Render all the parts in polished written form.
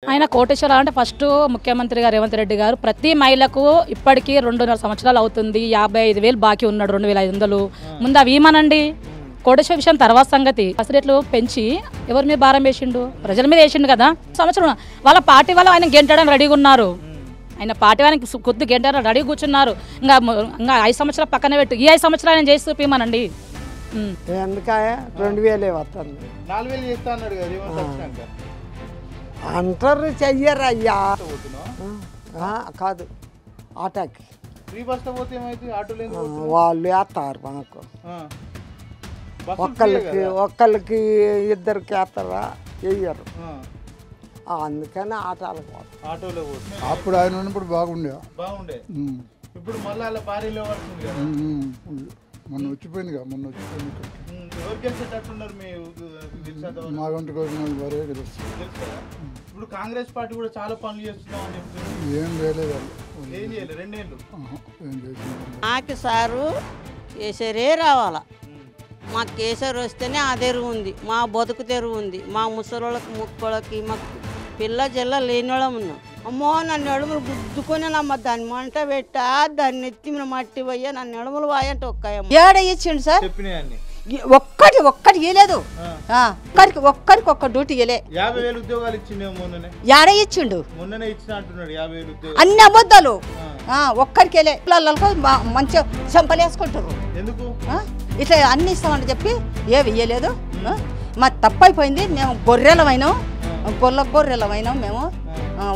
ఆయన కోటేశ్వర అంటే ఫస్ట్ ముఖ్యమంత్రి గారు రేవంత్ రెడ్డి గారు ప్రతి మహిళకు ఇప్పటికీ 2.5 సంవత్సరాలు అవుతుంది 55,000 బాకీ ఉన్నాడు 2,500 ముందు అవి ఇమనండి కోటేశ్వర విషయం తర్వాత సంగతి ఫస్ట్ రేట్లు పెంచి ఎవరి మీద భారం వేసిండు ప్రజల మీద వేసిండు కదా సంవత్సరం వాళ్ళ పార్టీ వాళ్ళు ఆయన గెంటడానికి రెడీగా ఉన్నారు ఆయన పార్టీ వాళ్ళకి కొద్ది గెంటారు రెడీ కూర్చున్నారు ఇంకా 5 సంవత్సరాలు పక్కన పెట్టు ఈ 5 సంవత్సరాలు ఆయన చేసి చూపిమనండి ఎందుకాయ 2,000 వస్తుంది 4,000 చేస్తా అన్నాడు కదా రేవంత్ వచ్చినాక అంటారు చెయ్యరు అయ్యా కాదు ఆటోకి ఫ్రీ బస్లో పోతే ఏమైతే ఆటోలో వాళ్ళు వేస్తారు మాకు ఒక్కళ్ళకి ఇద్దరికి వేస్తారా వెయ్యరు అందుకని ఆటోలో పోతే అప్పుడు ఆయన ఉన్నప్పుడు బాగుండే ఇప్పుడు మళ్ళీ అలా భారీలో పడుతుంది కదా మొన్న వచ్చిపోయింది ఎవరు గెలిచేటట్టున్నారు మీ మాగంటి కోసం వరే గెలుస్తారు ఇప్పుడు కాంగ్రెస్ పార్టీ కూడా చాలా పనులు చేస్తున్నాం అని చెప్తున్నారు ఏం చేయలేదు ఏం చేయలేదు 2 ఏళ్ళు ఏం చేసింది నాకు సారు కేసరే రావాలా మా కేసరి వస్తేనే ఆ తెరువు ఉంది మా బతుకు తెరువు ఉంది మా ముసలోళ్ళకి ముక్కోళ్ళకి మా పిల్ల జల్ల లేని వాళ్ళం ఉన్నాం అమ్మో నన్ను ఎడుములు గుద్దుకొని నమ్మ దాన్ని మంట పెట్టా దాన్ని ఎత్తి మీద మట్టి పోయా నన్ను ఎడుములు వాయంటే ఒక్కయమ్మ ఏడ ఇచ్చిండు సార్ ఒక్కటి ఇవ్వలేదు ఒక్కరికి ఒక్క డ్యూటీ ఇవ్వలే 50,000 ఉద్యోగాలు ఇచ్చిండే మొన్ననే ఏడ ఇచ్చిండు మొన్ననే ఇచ్చిన అంటున్నాడు 50,000 ఉద్యోగాలు అన్ని అబద్ధాలు ఒక్కరికి వెళ్ళే పిల్లలకు మంచిగా చెంపలేసుకుంటారు ఎందుకు ఇట్లా అన్ని ఇస్తామని చెప్పి ఏవి ఇయ్యలేదు మా తప్పైపోయింది మేము గొర్రెలమైనాం గొర్రెలమైనాం మేము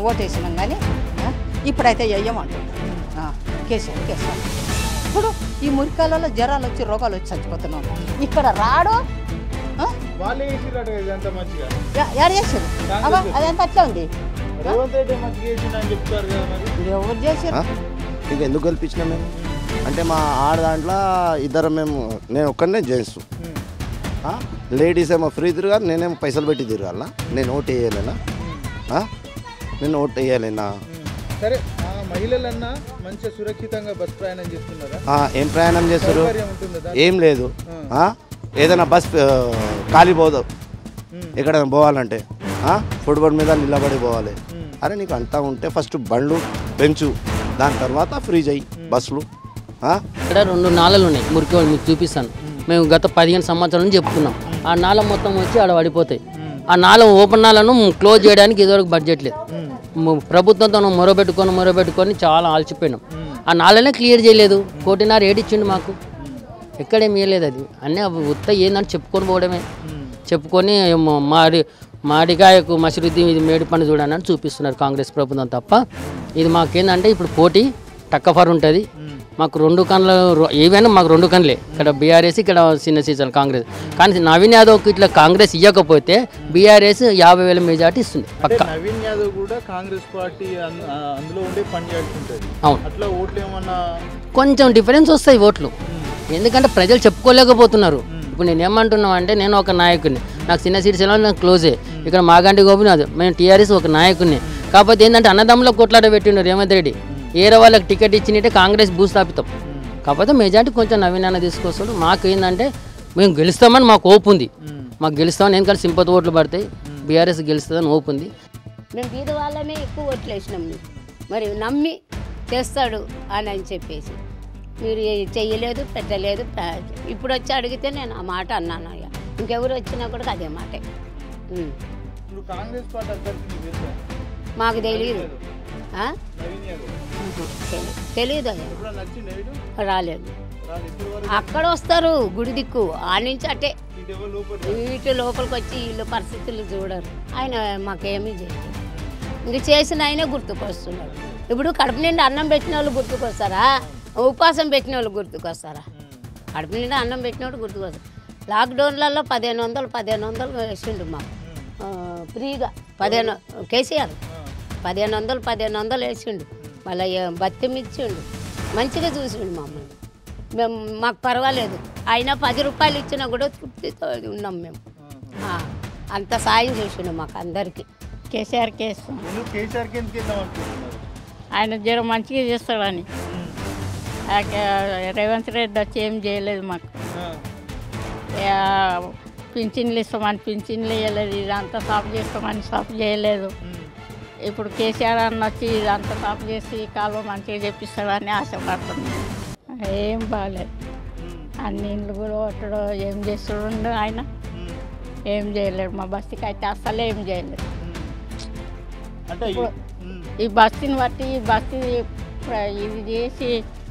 ఓటేసినాం కానీ ఇప్పుడైతే వేయమంటున్నాం కేసీఆర్ ఇప్పుడు ఈ మురికాలలో జ్వరాలు వచ్చి రోగాలు వచ్చి చచ్చిపోతున్నాం ఇక్కడ రాడు ఏడ చేసారు అదంతా అట్లా ఉంది ఎవరు చేసారు ఇంకా ఎందుకు గెలిపించినా మేము అంటే మా ఆడ దాంట్లో ఇద్దరు నేను ఒక్కనే జెంట్స్ లేడీస్ ఏమో ఫ్రీ తిరగాలి నేనేమో పైసలు పెట్టి తిరగాలనా నేను ఓటు వేయలేనా నేను ఓటు వేయలేనా సరే మహిళలన్నా మంచిగా సురక్షితంగా బస్ ప్రయాణం చేస్తున్నారా ఏం ప్రయాణం చేస్తారు ఏం లేదు ఏదైనా బస్ ఖాళీ పోదు ఎక్కడైనా పోవాలంటే ఫుట్బాల్ మీద నిలబడి పోవాలి అరే నీకు అంతా ఉంటే ఫస్ట్ బండ్లు పెంచు దాని తర్వాత ఫ్రీ చేయి బస్సులు ఇక్కడ 2 నాళాలు ఉన్నాయి మురికి మీకు చూపిస్తాను మేము గత 15 సంవత్సరాల నుంచి చెప్తున్నాం ఆ నాళ మొత్తం వచ్చి ఆడ పడిపోతాయి ఆ నాళ ఓపెన్ నాళను క్లోజ్ చేయడానికి ఇదివరకు బడ్జెట్ లేదు ప్రభుత్వంతో మొరబెట్టుకొని చాలా ఆల్చిపోయినాం ఆ నాళనే క్లియర్ చేయలేదు 1.5 ఏడిచ్చిండు మాకు ఎక్కడేమి ఇవ్వలేదు అది అన్నీ ఉత్త ఏందని చెప్పుకొని పోవడమే చెప్పుకొని మాడికాయకు మసిరుద్ది ఇది మేడి పని చూడని అని చూపిస్తున్నారు కాంగ్రెస్ ప్రభుత్వం తప్ప ఇది మాకేందంటే ఇప్పుడు పోటీ టక్కఫర్ ఉంటుంది మాకు 2 కన్నులు ఏవైనా మాకు 2 కన్నులే ఇక్కడ బీఆర్ఎస్ ఇక్కడ చిన్న సీజన్ కాంగ్రెస్ కానీ నవీన్ యాదవ్కి ఇట్లా కాంగ్రెస్ ఇవ్వకపోతే బీఆర్ఎస్ 50,000 మెజార్టీ ఇస్తుంది పక్క నవీన్ యాదవ్ కూడా కాంగ్రెస్ పార్టీ అందులో ఉండే పని చేస్తుంటుంది అవును అట్లా ఓట్లు ఏమన్నా కొంచెం డిఫరెన్స్ వస్తాయి ఓట్లు ఎందుకంటే ప్రజలు చెప్పుకోలేకపోతున్నారు ఇప్పుడు నేను ఏమంటున్నాం అంటే నేను ఒక నాయకుడిని నాకు చిన్న సీట్స్ ఎలా నాకు క్లోజే ఇక్కడ మాగంటి గోపి నాది మేము టీఆర్ఎస్ ఒక నాయకుడిని కాకపోతే ఏంటంటే అన్నదమ్ములో కొట్లాట పెట్టిండు రేవంత్ రెడ్డి ఏరే వాళ్ళకి టికెట్ ఇచ్చినట్టే కాంగ్రెస్ భూస్థాపితం కాకపోతే మెజార్టీ కొంచెం నవీనాన్ని తీసుకొస్తాడు మాకు ఏంటంటే మేము గెలుస్తామని మాకు ఓపు ఉంది మాకు గెలుస్తామని ఎందుకంటే సింపతి ఓట్లు పడతాయి బీఆర్ఎస్ గెలుస్తుందని ఓపు ఉంది మేము బీద వాళ్ళమే ఎక్కువ ఓట్లు వేసినాం మరి నమ్మి చేస్తాడు అని చెప్పేసి మీరు చెయ్యలేదు పెట్టలేదు ఇప్పుడు వచ్చి అడిగితే నేను ఆ మాట అన్నాను అయ్యా ఇంకెవరు వచ్చినా కూడా అదే మాటే మాకు తెలియదు తెలియదు అయ్యా రాలేదు అక్కడ వస్తారు గుడి దిక్కు ఆ నుంచి అటే ఇటు లోపలికి వచ్చి వీళ్ళు పరిస్థితులు చూడరు ఆయన మాకేమీ చేయలేదు ఇంక చేసిన ఆయనే గుర్తుకొస్తున్నాడు ఇప్పుడు కడుపు నిండా అన్నం పెట్టిన వాళ్ళు గుర్తుకొస్తారా ఉపవాసం పెట్టిన వాళ్ళు గుర్తుకొస్తారా కడుపు నిండా అన్నం పెట్టిన వాళ్ళు గుర్తుకొస్తారు లాక్డౌన్లలో 1,500 వేసిండు మాకు ఫ్రీగా 15 కేసీఆర్ 1,500 వేసిండు మళ్ళీ బత్యం ఇచ్చిండు మంచిగా చూసిండు మమ్మల్ని మేము మాకు పర్వాలేదు అయినా 10 రూపాయలు ఇచ్చినా కూడా తృప్తితో ఉన్నాం మేము అంత సాయం చేసిండు మాకు అందరికీ కేసీఆర్కి వేస్తాం ఆయన జర మంచిగా చేస్తాడని రేవంత్ రెడ్డి వచ్చి ఏం చేయలేదు మాకు పింఛన్లు ఇస్తామని పింఛన్లు ఇవ్వలేదు ఇదంతా సాఫ్ చేస్తామని సాఫ్ చేయలేదు ఇప్పుడు కేసీఆర్ అన్న వచ్చి ఇదంతా సాపు చేసి కాలువ మంచిగా చేపిస్తాడని ఆశపడుతుంది. ఏం బాగాలేదు. అన్ని ఇండ్లు కూడా కొట్టడు, ఏం చేస్తుండు ఆయన, ఏం చేయలేడు. మా బస్తీకి అయితే అస్సలే ఏం చేయలేదు. అంటే ఈ బస్తీని బట్టి ఈ బస్తీ ఇది చేసి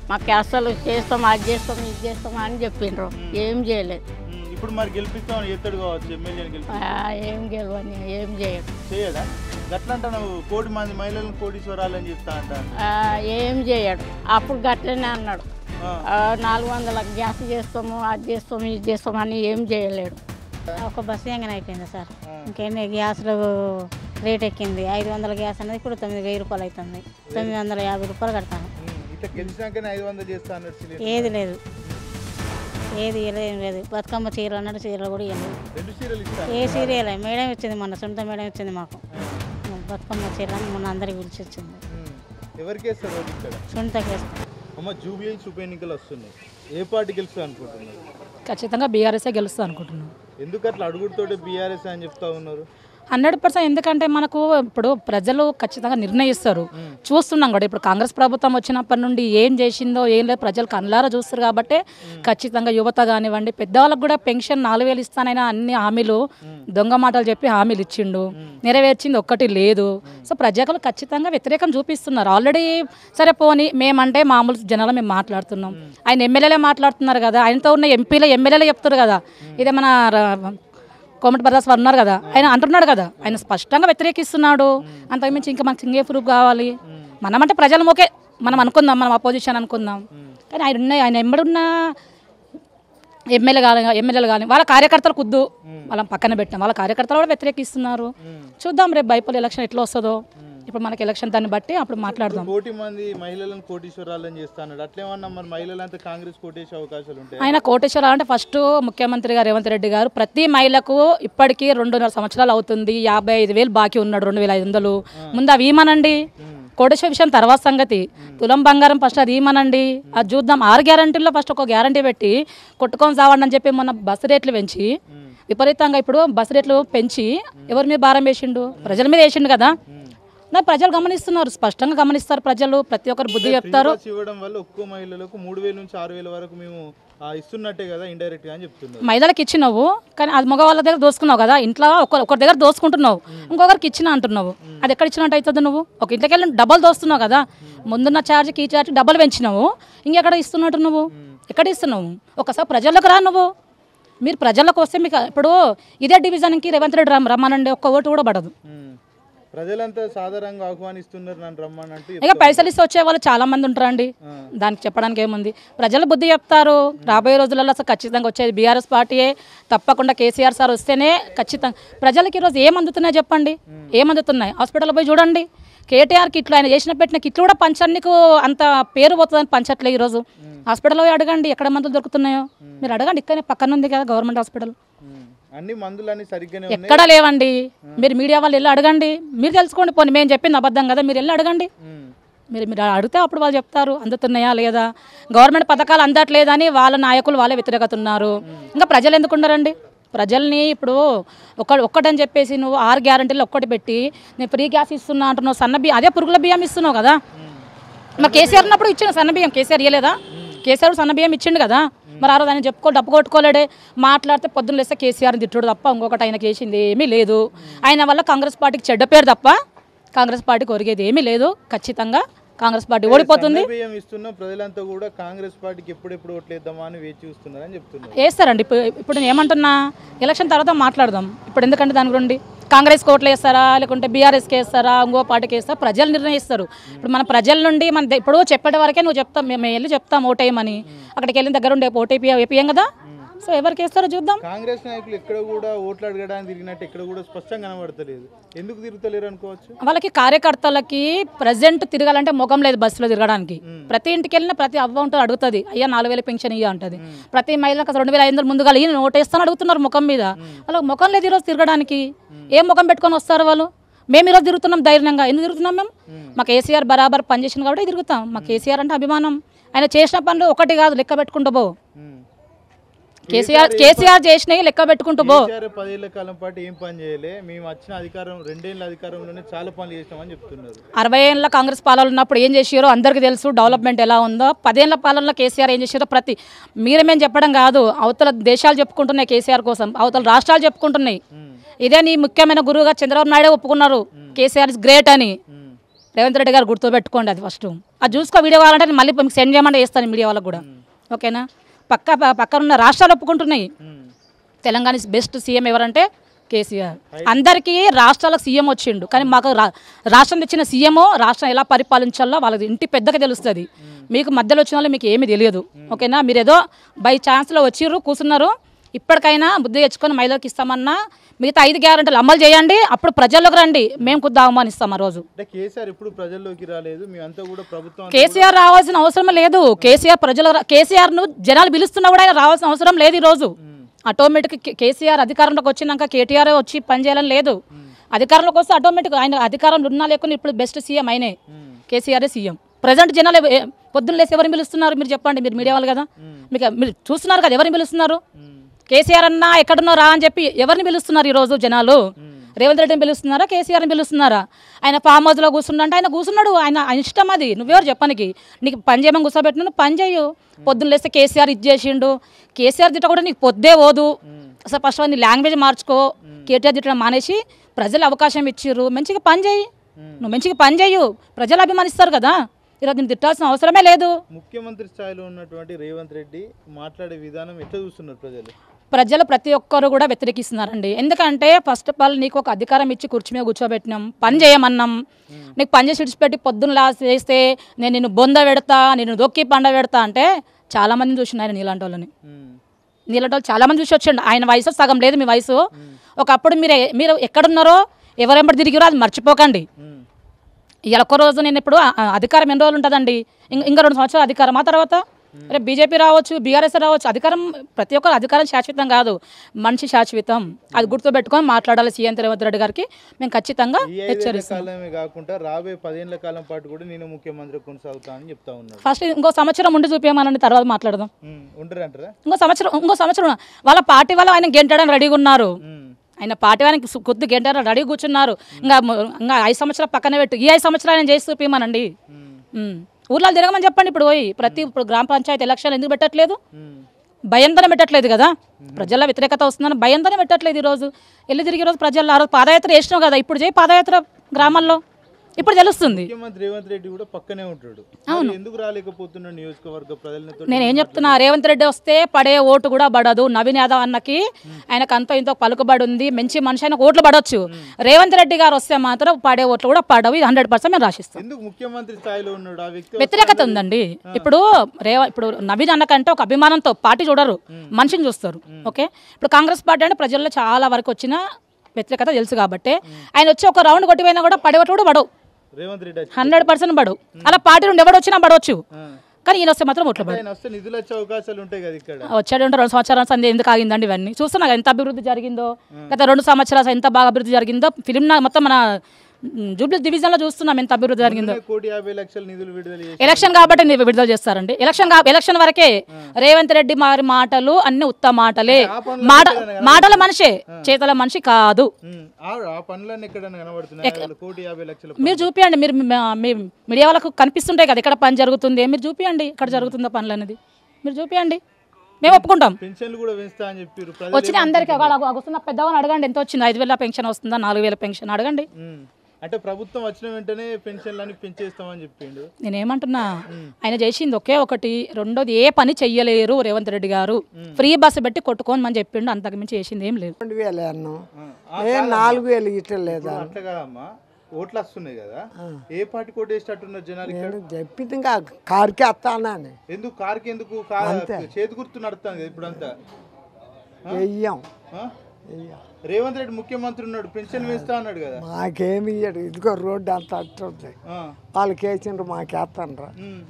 మాకు అసలు చేస్తాం, అది చేస్తాం, ఇది చేస్తాం అని చెప్పిండ్రు. ఏం చేయలేదు. ఇప్పుడు మరి గెలిపిస్తామని చెప్తాడు కావచ్చు, ఎమ్మెల్యేని ఏం గెలవని, ఏం చేయడు. చేయదా? గట్లంటా నువ్వు 1 కోటి మంది మహిళలను కోటీశ్వరాలని చెప్తా అంటాను. ఏం చేయడు. అప్పుడు గట్లనే అన్నాడు, 400 గ్యాస్ చేస్తాము, అది చేస్తాము, ఇది చేస్తాము అని ఏం చేయలేడు. ఒక బస్సు ఎంగన అయిపోయింది సార్. ఇంకేంటి గ్యాస్లో రేట్ ఎక్కింది. 500 గ్యాస్ అనేది ఇప్పుడు 9,000 రూపాయలు అవుతుంది. 950 రూపాయలు కడతాను. గెలిచినాకనే 500 చేస్తా అన్నట్టు ఏది లేదు, ఏది ఏం లేదు. బతుకమ్మ చీరలు అన్నట్టు చీరలు కూడా ఇవ్వలేదు. 2 చీరలు ఇస్తా. ఏ చీర మేడం ఇచ్చింది, మొన్న సొంత మేడం ఇచ్చింది మాకు. బతుకమ్మ చీర అని మొన్న అందరికి పిలిచి ఇచ్చింది. ఎవరికి వేస్తారు ఇక్కడ? సొంతకి వేస్తాం. అమ్మ, జూబ్లీ ఉప ఎన్నికలు వస్తున్నాయి, ఏ పార్టీ గెలుస్తా అనుకుంటున్నారు? ఖచ్చితంగా బీఆర్ఎస్ఏ గెలుస్తా అనుకుంటున్నాను. ఎందుకు అట్లా అడుగుడుతోటి బీఆర్ఎస్ అని చెప్తా ఉన్నారు? 100%. ఎందుకంటే మనకు ఇప్పుడు ప్రజలు ఖచ్చితంగా నిర్ణయిస్తారు. చూస్తున్నాం కూడా ఇప్పుడు కాంగ్రెస్ ప్రభుత్వం వచ్చినప్పటి నుండి ఏం చేసిందో ఏం లేదు ప్రజలు కళ్ళారా చూస్తారు. కాబట్టి ఖచ్చితంగా యువత కానివ్వండి, పెద్దవాళ్ళకు కూడా పెన్షన్ 4,000 ఇస్తానైనా అన్ని హామీలు దొంగ మాటలు చెప్పి హామీలు ఇచ్చిండు, నెరవేర్చింది ఒక్కటి లేదు. సో ప్రజలు ఖచ్చితంగా వ్యతిరేకం చూపిస్తున్నారు. ఆల్రెడీ సరే పోనీ మేమంటే మామూలు జనాలు మేము మాట్లాడుతున్నాం, ఆయన ఎమ్మెల్యేలే మాట్లాడుతున్నారు కదా, ఆయనతో ఉన్న ఎమ్మెల్యేలే చెప్తారు కదా. ఇదే మన కోమటి భద్రాస్ ఉన్నారు కదా, ఆయన అంటున్నాడు కదా, ఆయన స్పష్టంగా వ్యతిరేకిస్తున్నాడు. అంతకుమించి ఇంకా మనకి ఇంకే ప్రూఫ్ కావాలి? మనమంటే ప్రజలు ఓకే మనం అనుకుందాం, మనం అపోజిషన్ అనుకుందాం. కానీ ఆయన ఎంబడున్న ఎమ్మెల్యేలు కానీ వాళ్ళ కార్యకర్తలు కుద్దు వాళ్ళ పక్కన పెట్టాం, వాళ్ళ కార్యకర్తలు కూడా వ్యతిరేకిస్తున్నారు. చూద్దాం రేపు బైపోల్ ఎలక్షన్ ఎట్లా వస్తుందో. ఇప్పుడు మనకి ఎలక్షన్ దాన్ని బట్టి అప్పుడు మాట్లాడదాం. 1 కోటి మంది మహిళలను కోటీశ్వరాలని చేస్తాడు, అట్లేమన్నా మరి మహిళలంతా కాంగ్రెస్ కోటేసే అవకాశాలు ఉంటాయి? ఆయన కోటేశ్వర అంటే ఫస్ట్ ముఖ్యమంత్రి గారు రేవంత్ రెడ్డి గారు ప్రతి మహిళకు ఇప్పటికీ 2.5 సంవత్సరాలు అవుతుంది, 55,000 బాకీ ఉన్నాడు, 2,500. ముందు అవి ఇమ్మనండి, కోటేశ్వర విషయం తర్వాత సంగతి. తులం బంగారం ఫస్ట్ అది ఇమ్మనండి, అది చూద్దాం. 6 గ్యారంటీల్లో ఫస్ట్ ఒక గ్యారంటీ పెట్టి కొట్టుకొని సావండి అని చెప్పి మొన్న బస్సు రేట్లు పెంచి విపరీతంగా ఇప్పుడు బస్సు రేట్లు పెంచి ఎవరి మీద భారం వేసిండు? ప్రజల మీద వేసిండు కదా. ప్రజలు గమనిస్తున్నారు, స్పష్టంగా గమనిస్తారు ప్రజలు, ప్రతి ఒక్కరు బుద్ధి చెప్తారు. ఇవ్వడం వల్ల ఒక్కో మహిళలకు 3,000 నుంచి 6,000 వరకు మేము ఇస్తున్నట్టే కదా ఇండైరెక్ట్ గా అని చెప్తున్నారు. మహిళలకు ఇచ్చినావు కానీ అది మగవాళ్ళ దగ్గర దోసుకున్నావు కదా. ఇంట్లో ఒకరి దగ్గర దోసుకుంటున్నావు, ఇంకొకరికి ఇచ్చిన అంటున్నావు. అది ఎక్కడ ఇచ్చినట్టు అవుతుంది? నువ్వు ఒక ఇంట్లోకి వెళ్ళి డబ్బులు దోస్తున్నావు కదా. ముందున్న ఛార్జ్కి ఈ ఛార్జ్కి డబ్బులు పెంచినావు, ఇంకెక్కడ ఇస్తున్నట్టు నువ్వు? ఎక్కడ ఇస్తున్నావు? ఒకసారి ప్రజలకు రా నువ్వు. మీరు ప్రజలకు వస్తే మీకు ఇప్పుడు ఇదే డివిజన్కి రేవంత్ రెడ్డి రమ్మనండి, ఒక్క ఓటు కూడా పడదు. ప్రజలంతా సాధారణంగా ఆహ్వానిస్తున్నారు నన్ను రమ్మనంటే. ఇక పైసలు ఇస్తే వచ్చే వాళ్ళు చాలా మంది ఉంటారండి, దానికి చెప్పడానికి ఏముంది? ప్రజలు బుద్ధి చెప్తారు. రాబోయే రోజులలో అసలు ఖచ్చితంగా వచ్చేది బీఆర్ఎస్ పార్టీయే. తప్పకుండా కేసీఆర్ సార్ వస్తేనే ఖచ్చితంగా. ప్రజలకి ఈరోజు ఏమందుతున్నాయి చెప్పండి? ఏమందుతున్నాయి? హాస్పిటల్ పోయి చూడండి. కేటీఆర్ కిట్లు ఆయన చేసిన పెట్టిన కిట్లు కూడా పంచడానికి అంత పేరు పోతుందని పంచట్లే. ఈరోజు హాస్పిటల్లో పోయి అడగండి ఎక్కడ మందులు దొరుకుతున్నాయో. మీరు అడగండి, ఇక్కడనే పక్కన ఉంది కదా గవర్నమెంట్ హాస్పిటల్. అన్ని మందులన్నీ సరిగ్గానే ఎక్కడా లేవండి. మీరు మీడియా వాళ్ళు వెళ్ళి అడగండి, మీరు తెలుసుకోండి. పోనీ మేము చెప్పింది అబద్ధం కదా, మీరు వెళ్ళి అడగండి. మీరు అడిగితే అప్పుడు వాళ్ళు చెప్తారు అందుతున్నాయా లేదా. గవర్నమెంట్ పథకాలు అందట్లేదని వాళ్ళ నాయకులు వాళ్ళే వ్యతిరేకత ఉన్నారు. ఇంకా ప్రజలు ఎందుకు ఉన్నారండి? ప్రజల్ని ఇప్పుడు ఒక్కటని చెప్పేసి నువ్వు 6 గ్యారంటీలు ఒక్కటి పెట్టి నేను ఫ్రీ గ్యాస్ ఇస్తున్నా అంటున్నావు. సన్న బియ్యం అదే పురుగుల బియ్యం ఇస్తున్నావు కదా. మరి కేసీఆర్ ఉన్నప్పుడు ఇచ్చిన సన్న బియ్యం కేసీఆర్ ఇవ్వలేదా? కేసీఆర్ సన్న బియ్యం ఇచ్చిండు కదా. మరి ఆ రోజు ఆయన డబ్బు కొట్టుకోలేడే. మాట్లాడితే పొద్దున్న లేస్తే కేసీఆర్ని తిట్టుడు తప్ప ఇంకొకటి ఆయనకి వేసింది ఏమీ లేదు. ఆయన వల్ల కాంగ్రెస్ పార్టీకి చెడ్డ పేరు తప్ప కాంగ్రెస్ పార్టీకి ఒరిగేది ఏమీ లేదు. ఖచ్చితంగా కాంగ్రెస్ పార్టీ ఓడిపోతుంది. ప్రజలంతా కూడా కాంగ్రెస్ పార్టీకి ఎప్పుడెప్పుడు ఓట్లేద్దామా అని వేచి చూస్తున్నారని చెప్తున్నారు. వేస్తారండి. ఇప్పుడు నేను ఏమంటున్నా, ఎలక్షన్ తర్వాత మాట్లాడదాం. ఇప్పుడు ఎందుకంటే దాని గురించి కాంగ్రెస్ ఓట్లు వేస్తారా లేకుంటే బీఆర్ఎస్కి వేస్తారా ఇంకో పార్టీకి వేస్తారా ప్రజలు నిర్ణయిస్తారు. ఇప్పుడు మన ప్రజల నుండి మన ఇప్పుడు చెప్పేటి వరకే నువ్వు చెప్తాం, మేము వెళ్ళి చెప్తాం ఓటేయమని. అక్కడికి వెళ్ళిన దగ్గర ఉండే ఓటేపియం కదా. సో ఎవరికి వేస్తారో చూద్దాం. కాంగ్రెస్ నాయకులు ఎక్కడ కూడా ఓట్లు అడగడానికి తిరిగినట్టు ఎక్కడ కూడా స్పష్టంగా కనబడతలేదు. ఎందుకు తిరుగుతలేరు అనుకోవచ్చు? వాళ్ళకి కార్యకర్తలకి ప్రజెంట్ తిరగాలంటే ముఖం లేదు బస్సులో తిరగడానికి. ప్రతి ఇంటికి వెళ్ళిన ప్రతి అవ్వ ఉంటుంది అడుగుతుంది, అయ్యా 4,000 పెన్షన్ ఇయ్య అంటది. ప్రతి మహిళలకు 2,500 ముందుగా నేను ఓటేస్తాను అడుగుతున్నారు ముఖం మీద. వాళ్ళకి ముఖం లేదు ఈరోజు తిరగడానికి. ఏం ముఖం పెట్టుకొని వస్తారు వాళ్ళు? మేము ఈరోజు తిరుగుతున్నాం ధైర్యంగా. ఎందుకు తిరుగుతున్నాం? మేము మా కేసీఆర్ బరాబర్ పనిచేసిన కాబట్టి తిరుగుతాం. మా కేసీఆర్ అంటే అభిమానం. ఆయన చేసిన పనులు ఒకటి కాదు, లెక్క పెట్టుకుంటూ పో. కేసీఆర్ చేసినవి లెక్క పెట్టుకుంటూ పో. 10 ఏళ్ల కాలం పాటు ఏం పని చేయలే, మేము వచ్చిన అధికారం 2 ఏళ్ల అధికారంలోనే చాలా పనులు చేసినామని చెప్తున్నారు. 60 ఏళ్ళ కాంగ్రెస్ పాలన ఉన్నప్పుడు ఏం చేసారో అందరికీ తెలుసు, డెవలప్మెంట్ ఎలా ఉందో. 10 ఏళ్ల పాలనలో కేసీఆర్ ఏం చేసారో మీరేమేం చెప్పడం కాదు, అవతల దేశాలు చెప్పుకుంటున్నాయి కేసీఆర్ కోసం, అవతల రాష్ట్రాలు చెప్పుకుంటున్నాయి. ఇదే నీ ముఖ్యమైన గురువుగా చంద్రబాబు నాయుడు ఒప్పుకున్నారు కేసీఆర్ ఇస్ గ్రేట్ అని. రేవంత్ రెడ్డి గారు గుర్తుపెట్టుకోండి అది ఫస్ట్. అది చూసుకో, వీడియో కావాలంటే నేను మళ్ళీ మీకు సెండ్ చేయమంటే చేస్తాను మీడియా వాళ్ళకు కూడా, ఓకేనా. పక్కనున్న రాష్ట్రాలు ఒప్పుకుంటున్నాయి తెలంగాణ బెస్ట్ సీఎం ఎవరంటే కేసీఆర్. అందరికీ రాష్ట్రాలకు సీఎం వచ్చిండు, కానీ మాకు రాష్ట్రం తెచ్చిన సీఎంఓ రాష్ట్రం ఎలా పరిపాలించాలో వాళ్ళకి ఇంటి పెద్దగా తెలుస్తుంది. మీకు మధ్యలో వచ్చిన వాళ్ళు మీకు ఏమీ తెలియదు, ఓకేనా. మీరు ఏదో బై ఛాన్స్లో వచ్చిర్రు కూర్చున్నారు. ఇప్పటికైనా బుద్ధి తెచ్చుకొని మహిళలకు ఇస్తామన్నా మిగతా 5 గ్యారెంటీలు అమలు చేయండి, అప్పుడు ప్రజల్లోకి రండి, మేము కొద్దిగా ఆహ్వానిస్తాం. ఆ రోజు కేసీఆర్ రావాల్సిన అవసరం లేదు. కేసీఆర్ను జనాలు పిలుస్తున్నా కూడా ఆయన రావాల్సిన అవసరం లేదు. ఈరోజు ఆటోమేటిక్ కేసీఆర్ అధికారంలోకి వచ్చినాక కేటీఆర్ వచ్చి పనిచేయాలని లేదు. అధికారంలోకి వస్తే ఆటోమేటిక్ ఆయన అధికారంలో ఉన్నా లేకుండా ఇప్పుడు బెస్ట్ సీఎం అయినే కేసీఆర్ సీఎం. ప్రజెంట్ జనాలు పొద్దున్న లేసి ఎవరిని పిలుస్తున్నారు మీరు చెప్పండి, మీరు మీడియా వాళ్ళు కదా, మీరు చూస్తున్నారు కదా ఎవరిని పిలుస్తున్నారు. కేసీఆర్ అన్నా ఎక్కడున్నా రా అని చెప్పి ఎవరిని పిలుస్తున్నారు ఈరోజు జనాలు? రేవంత్ రెడ్డిని పిలుస్తున్నారా, కేసీఆర్ని పిలుస్తున్నారా? ఆయన ఫామ్ హౌస్లో కూర్చుంటే ఆయన కూర్చున్నాడు, ఆయన ఇష్టం అది. నువ్వెవరు చెప్పనికి? నీకు పని చేయమని కూర్చోబెట్టిన నువ్వు పని చేయు. పొద్దున్న లేస్తే కేసీఆర్ ఇది చేసిండు, కేసీఆర్ తిట్ట కూడా నీకు పొద్దే పోదు. అసలు ఫస్ట్ నీ లాంగ్వేజ్ మార్చుకో, కేటీఆర్ తిట్టడం మానేసి ప్రజలు అవకాశం ఇచ్చిర్రు, మంచిగా పని చేయి. నువ్వు మంచిగా పని చేయు, ప్రజలు అభిమానిస్తారు కదా. ఈరోజు నేను తిట్టాల్సిన అవసరమే లేదు. ముఖ్యమంత్రి స్థాయిలో ఉన్నటువంటి రేవంత్ రెడ్డి మాట్లాడే విధానం ఎట్లా చూస్తున్నారు ప్రజలు? ప్రతి ఒక్కరు కూడా వ్యతిరేకిస్తున్నారండి. ఎందుకంటే ఫస్ట్ ఆఫ్ ఆల్ నీకు ఒక అధికారం ఇచ్చి కుర్చీ మీద కూర్చోబెట్టినాం, పని చేయమన్నాం. నీకు పని చేసి విడిచిపెట్టి పొద్దున్న చేస్తే నేను నిన్ను బొంద పెడతా, నేను దొక్కి పండ పెడతా అంటే చాలామందిని చూసిన ఆయన నీలాంటి వాళ్ళని. నీలాంటి వాళ్ళు చాలామంది చూసి వచ్చండి. ఆయన వయసు సగం లేదు మీ వయసు. ఒకప్పుడు మీరు ఎక్కడున్నారో ఎవరెంబడి తిరిగిరో అది మర్చిపోకండి. ఇలా ఒక్క రోజు నేను ఇప్పుడు అధికారం ఎన్ని రోజులు ఉంటుందండి? ఇంకా 2 సంవత్సరాలు అధికారం. ఆ తర్వాత రేపు బీజేపీ రావచ్చు, బీఆర్ఎస్ రావచ్చు. అధికారం ప్రతి ఒక్కరు అధికారం శాశ్వతం కాదు, మనిషి శాశ్వతం. అది గుర్తుపెట్టుకొని మాట్లాడాలి సీఎం రేవంత్ రెడ్డి గారికి మేము ఖచ్చితంగా హెచ్చరిస్తాం. రాబోయే 10 ఏళ్ల కాలం పాటు కూడా నేను ముఖ్యమంత్రి కొనసాగుతానని చెప్తా ఉన్నాను. ఫస్ట్ ఇంకో సంవత్సరం ఉండి చూపించమనండి, తర్వాత మాట్లాడదాం. ఇంకో సంవత్సరం వాళ్ళ పార్టీ వాళ్ళు ఆయన గెంటడానికి రెడీగా ఉన్నారు. ఆయన పార్టీ వారికి కొద్ది గంట రెడీ కూర్చున్నారు. ఇంకా 5 సంవత్సరాలు పక్కన పెట్టు, ఈ 5 సంవత్సరాలు ఆయన చేసి చూపించమనండి. ఊర్లో తిరగమని చెప్పండి. ఇప్పుడు గ్రామ పంచాయతీ ఎలక్షన్ ఎందుకు పెట్టట్లేదు? భయంతోనే పెట్టట్లేదు కదా, ప్రజల వ్యతిరేకత వస్తుందని భయంతోనే పెట్టట్లేదు. ఈరోజు వెళ్ళి తిరిగి రోజు ప్రజల్లో ఆ రోజు పాదయాత్ర చేసినావు కదా, ఇప్పుడు చేయి పాదయాత్ర గ్రామాల్లో, ఇప్పుడు తెలుస్తుంది. ముఖ్యమంత్రి రేవంత్ రెడ్డి కూడా పక్కనే ఉంటాడు, ఎందుకు రాలేకపోతున్నాడు నియోజకవర్గ ప్రజలతో? నేనేం చెప్తున్నా, రేవంత్ రెడ్డి వస్తే పడే ఓటు కూడా పడదు. నవీన్ యాదవ్ అన్నకి ఆయనకు అంతో ఇంతో పలుకుబడి ఉంది, మంచి మనిషి, ఆయనకు ఓట్లు పడవచ్చు. రేవంత్ రెడ్డి గారు వస్తే మాత్రం పడే ఓట్లు కూడా పడవు. ఇది 100% మేము రాసిస్తాం. ముఖ్యమంత్రి స్థాయిలో ఉన్నాడు, ఆ వ్యక్తి వ్యతిరేకత ఉందండి. ఇప్పుడు నవీన్ అన్నకంటే ఒక అభిమానంతో పార్టీ చూడరు, మనిషిని చూస్తారు. ఓకే, ఇప్పుడు కాంగ్రెస్ పార్టీ అంటే ప్రజల్లో చాలా వరకు వచ్చిన వ్యతిరేకత తెలుసు కాబట్టి ఆయన వచ్చి ఒక రౌండ్ కొట్టిపోయినా కూడా పడే ఓట్లు కూడా పడవు. 100% పడవు. అలా పార్టీ నుండి ఎవడు వచ్చినా పడవచ్చు, కానీ ఈయన వస్తే మాత్రం ఓట్లు పడవు. వచ్చాడు 2 సంవత్సరాల సంది ఎందుకు ఆగిందండి? ఇవన్నీ చూస్తున్నా ఎంత అభివృద్ధి జరిగిందో, గత 2 సంవత్సరాలు ఎంత బాగా అభివృద్ధి జరిగిందో. ఫిలిం మొత్తం మన జూబ్లీ డివిజన్ లో చూస్తున్నాం ఎంత అభివృద్ధి జరిగిందో. ఎలక్షన్ కాబట్టి విడుదల చేస్తారండి. ఎలక్షన్ వరకే రేవంత్ రెడ్డి వారి మాటలు అన్ని ఉత్తమ మాటలే. మాటల మనిషే, చేతల మనిషి కాదు. మీరు చూపియండి, మీరు మీడియా వాళ్ళకు కనిపిస్తుంటాయి కదా ఇక్కడ పని జరుగుతుంది, మీరు చూపియండి ఇక్కడ జరుగుతుందో పనులు అనేది మీరు చూపియండి, మేము ఒప్పుకుంటాం. వచ్చిన అందరికీ వస్తున్న పెద్దవాళ్ళని అడగండి ఎంత వచ్చింది, 5,000 పెన్షన్ వస్తుందా, 4,000 పెన్షన్ అడగండి. అంటే ప్రభుత్వం వచ్చిన వెంటనే పెన్షన్లని పెంచేస్తామని చెప్పిండు. నేనేమంటున్నా, ఆయన చేసింది ఒకే ఒకటి, రెండోది ఏ పని చెయ్యలేరు రేవంత్ రెడ్డి గారు. ఫ్రీ బస్సు పెట్టి కొట్టుకోని అని చెప్పిండు, అంతకు మించి చేసింది ఏం లేదు. 2,000 అన్నా 4,000 ఇట్లా అట్లా కదమ్మా, ఓట్లు వస్తున్నాయి కదా, ఏ పార్టీ కోటేసేటట్టున్నారు జనాలు? చెప్పింది ఇంకా కారుకి వస్తానని. ఎందుకు కారుకి? ఎందుకు చేతి గుర్తు నడుస్తాను కదా ఇప్పుడంతా. రేవంత్ రెడ్డి ముఖ్యమంత్రి ఉన్నాడు, పెన్షన్ వేస్తా అన్నాడు కదా. మాకేమి ఇయ్యడు, ఇదిగో రోడ్డు అంతా అట్టుంది, వాళ్ళకి వేసిండ్రు మాకేస్తాన్రా.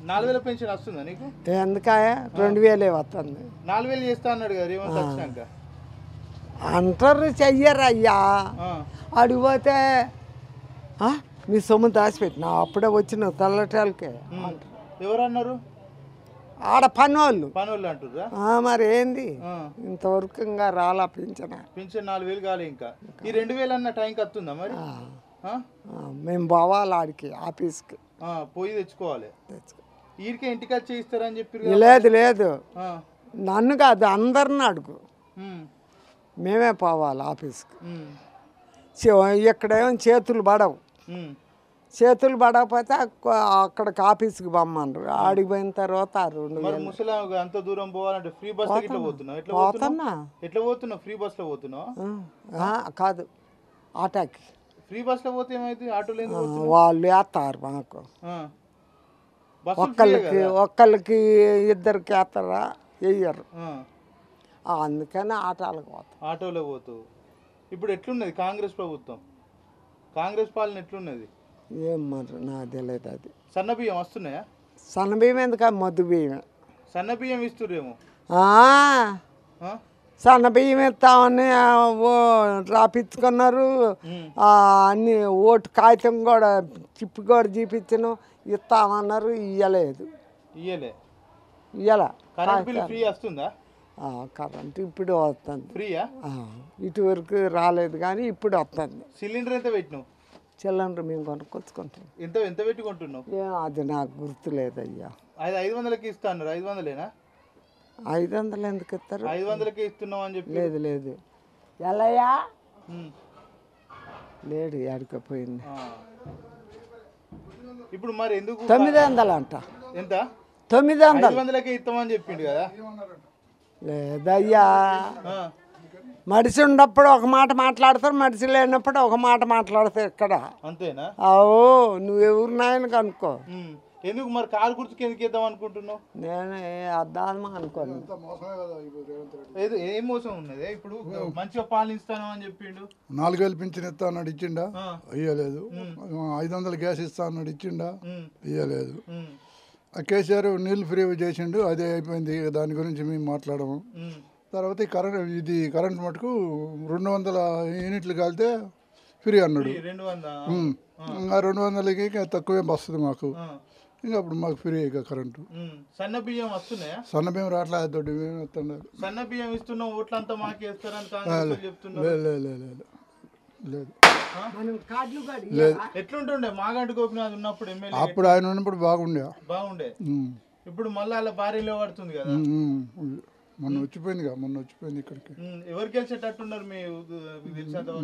4,000 పెన్షన్ వస్తుందా నీకు? ఎందుకాయ 2,000 వస్తుంది. 4,000 చేస్తా అన్నాడు కదా రేవంత్ వచ్చినాక. అంటారు చెయ్యరు అయ్యా, అడిగిపోతే మీ సొమ్ము దాచిపెట్టినా అప్పుడే వచ్చిన తెల్లటాలకే. ఎవరన్నారు? ఆడ పనోళ్ళు పనోళ్ళు అంటుర్రా? మరి ఏంది ఇంతవరకు ఇంకా రాలా పింఛన. పింఛన్ 4,000 కాలే ఇంకా. ఈ 2,000 అన్న టైంకి వస్తుందా మరి? మేము పోవాలి ఆడికి ఆఫీస్కి పోయి తెచ్చుకోవాలి. ఈడికే ఇంటికి వచ్చి ఇస్తారని చెప్పి. లేదు లేదు, నన్ను కాదు అందరిని అడుగు, మేమే పోవాలి ఆఫీస్కి. ఇక్కడేమో చేతులు పడవు, చేతులు పడకపోతే అక్కడికి ఆఫీస్కి పొమ్మన్నారు. ఆడికి పోయిన తర్వాత 2,000. ముసలా అంత దూరం పోవాలంటే ఫ్రీ బస్ పోతున్నా? ఎట్లా పోతున్నా? ఫ్రీ బస్ లో పోతున్నా? కాదు, ఆటోకి. ఫ్రీ బస్ లో పోతే ఏమైంది? ఆటోలో వాళ్ళు వేస్తారు మాకు. ఒక్కళ్ళకి ఇద్దరికి వేస్తారా? వేయరు. అందుకని ఆటోలకు పోతాం. ఆటోలో పోతావు. ఇప్పుడు ఎట్లున్నది కాంగ్రెస్ ప్రభుత్వం? కాంగ్రెస్ పాలన ఎట్లున్నది? ఏం మరి నాకు తెలియదు. అది సన్న బియ్యం వస్తున్నాయా? సన్న బియ్యం ఎందుక? మొద్దు బియ్యం. సన్న బియ్యం ఇస్తుర్రేమో. సన్న బియ్యం ఇస్తామని రాపించుకున్నారు. అన్ని ఓటు కాగితం కూడా చిప్పు కూడా చూపించను, ఇస్తామన్నారు. ఇయ్యలేదు. ఇయ్యాల ఫ్రీ వస్తుందా? కరెంట్ ఇప్పుడు వస్తుంది. ఫ్రీయా? ఇటువరకు రాలేదు కానీ ఇప్పుడు వస్తుంది. సిలిండర్ ఎంత పెట్టినావు? సిలిండర్ మేము కొనుక్కొచ్చుకుంటాం. ఎంత పెట్టి కొంటున్నావు? అది నాకు గుర్తులేదయ్యా. 500కి ఇస్తా అన్నారు. 500ఏనా? 500 ఎందుకు ఇస్తారు? 500కే ఇస్తున్నావు అని చెప్పి. లేదు లేదు, ఎలాయా లేడు, ఎడకపోయింది. ఇప్పుడు మరి ఎందుకు 900 అంట? ఎంత? 900. 500కే ఇస్తామని చెప్పిండు కదా. లేదయ్యా, మడిసి ఉన్నప్పుడు ఒక మాట మాట్లాడతారు, మడిసి లేనప్పుడు ఒక మాట మాట్లాడతారు. ఇక్కడ అంతేనా? నువ్వెవరు నాయన కనుక్కో. ఎందుకు మరి కారు గుర్తుకి ఎందుకు ఇద్దాం అనుకుంటున్నావు? నేను అద్దామా అనుకోను. ఏం మోసం ఉన్నది? ఇప్పుడు మంచిగా పాలిస్తాను అని చెప్పిండు. 4,000 పింఛన్ ఇస్తా అన్నాడు, ఇచ్చిండా? ఇయ్యలేదు. 500 గ్యాస్ ఇస్తా అన్నాడు, ఇచ్చిండా? ఇయ్యలేదు. ఆ కేసీఆర్ నీళ్ళు ఫ్రీ చేసిండు, అదే అయిపోయింది. దాని గురించి మేము మాట్లాడము. తర్వాత ఇది కరెంట్ మటుకు 200 యూనిట్లు కాలితే ఫ్రీ అన్నాడు. 200కి తక్కువే వస్తుంది మాకు. ఇంకా అప్పుడు మాకు ఫ్రీ ఇక కరెంటు. సన్న బియ్యం వస్తున్నాయా? సన్న బియ్యం రావట్లేదు, దొడ్డు బియ్యం వస్తున్నాడు. సన్న బియ్యం ఇస్తున్నాం, ఓట్లంతా మాకే ఇస్తారని లేదు. ఎట్లుంటుండే మాగంటి గోపినాథ్ ఉన్నప్పుడు ఎమ్మెల్యే? అప్పుడు ఆయన ఉన్నప్పుడు బాగుండే. ఇప్పుడు మళ్ళీ అలా భారీలో పడుతుంది కదా. మొన్న వచ్చిపోయింది ఇక్కడికి. ఎవరు గెలిచేటట్టున్నారు?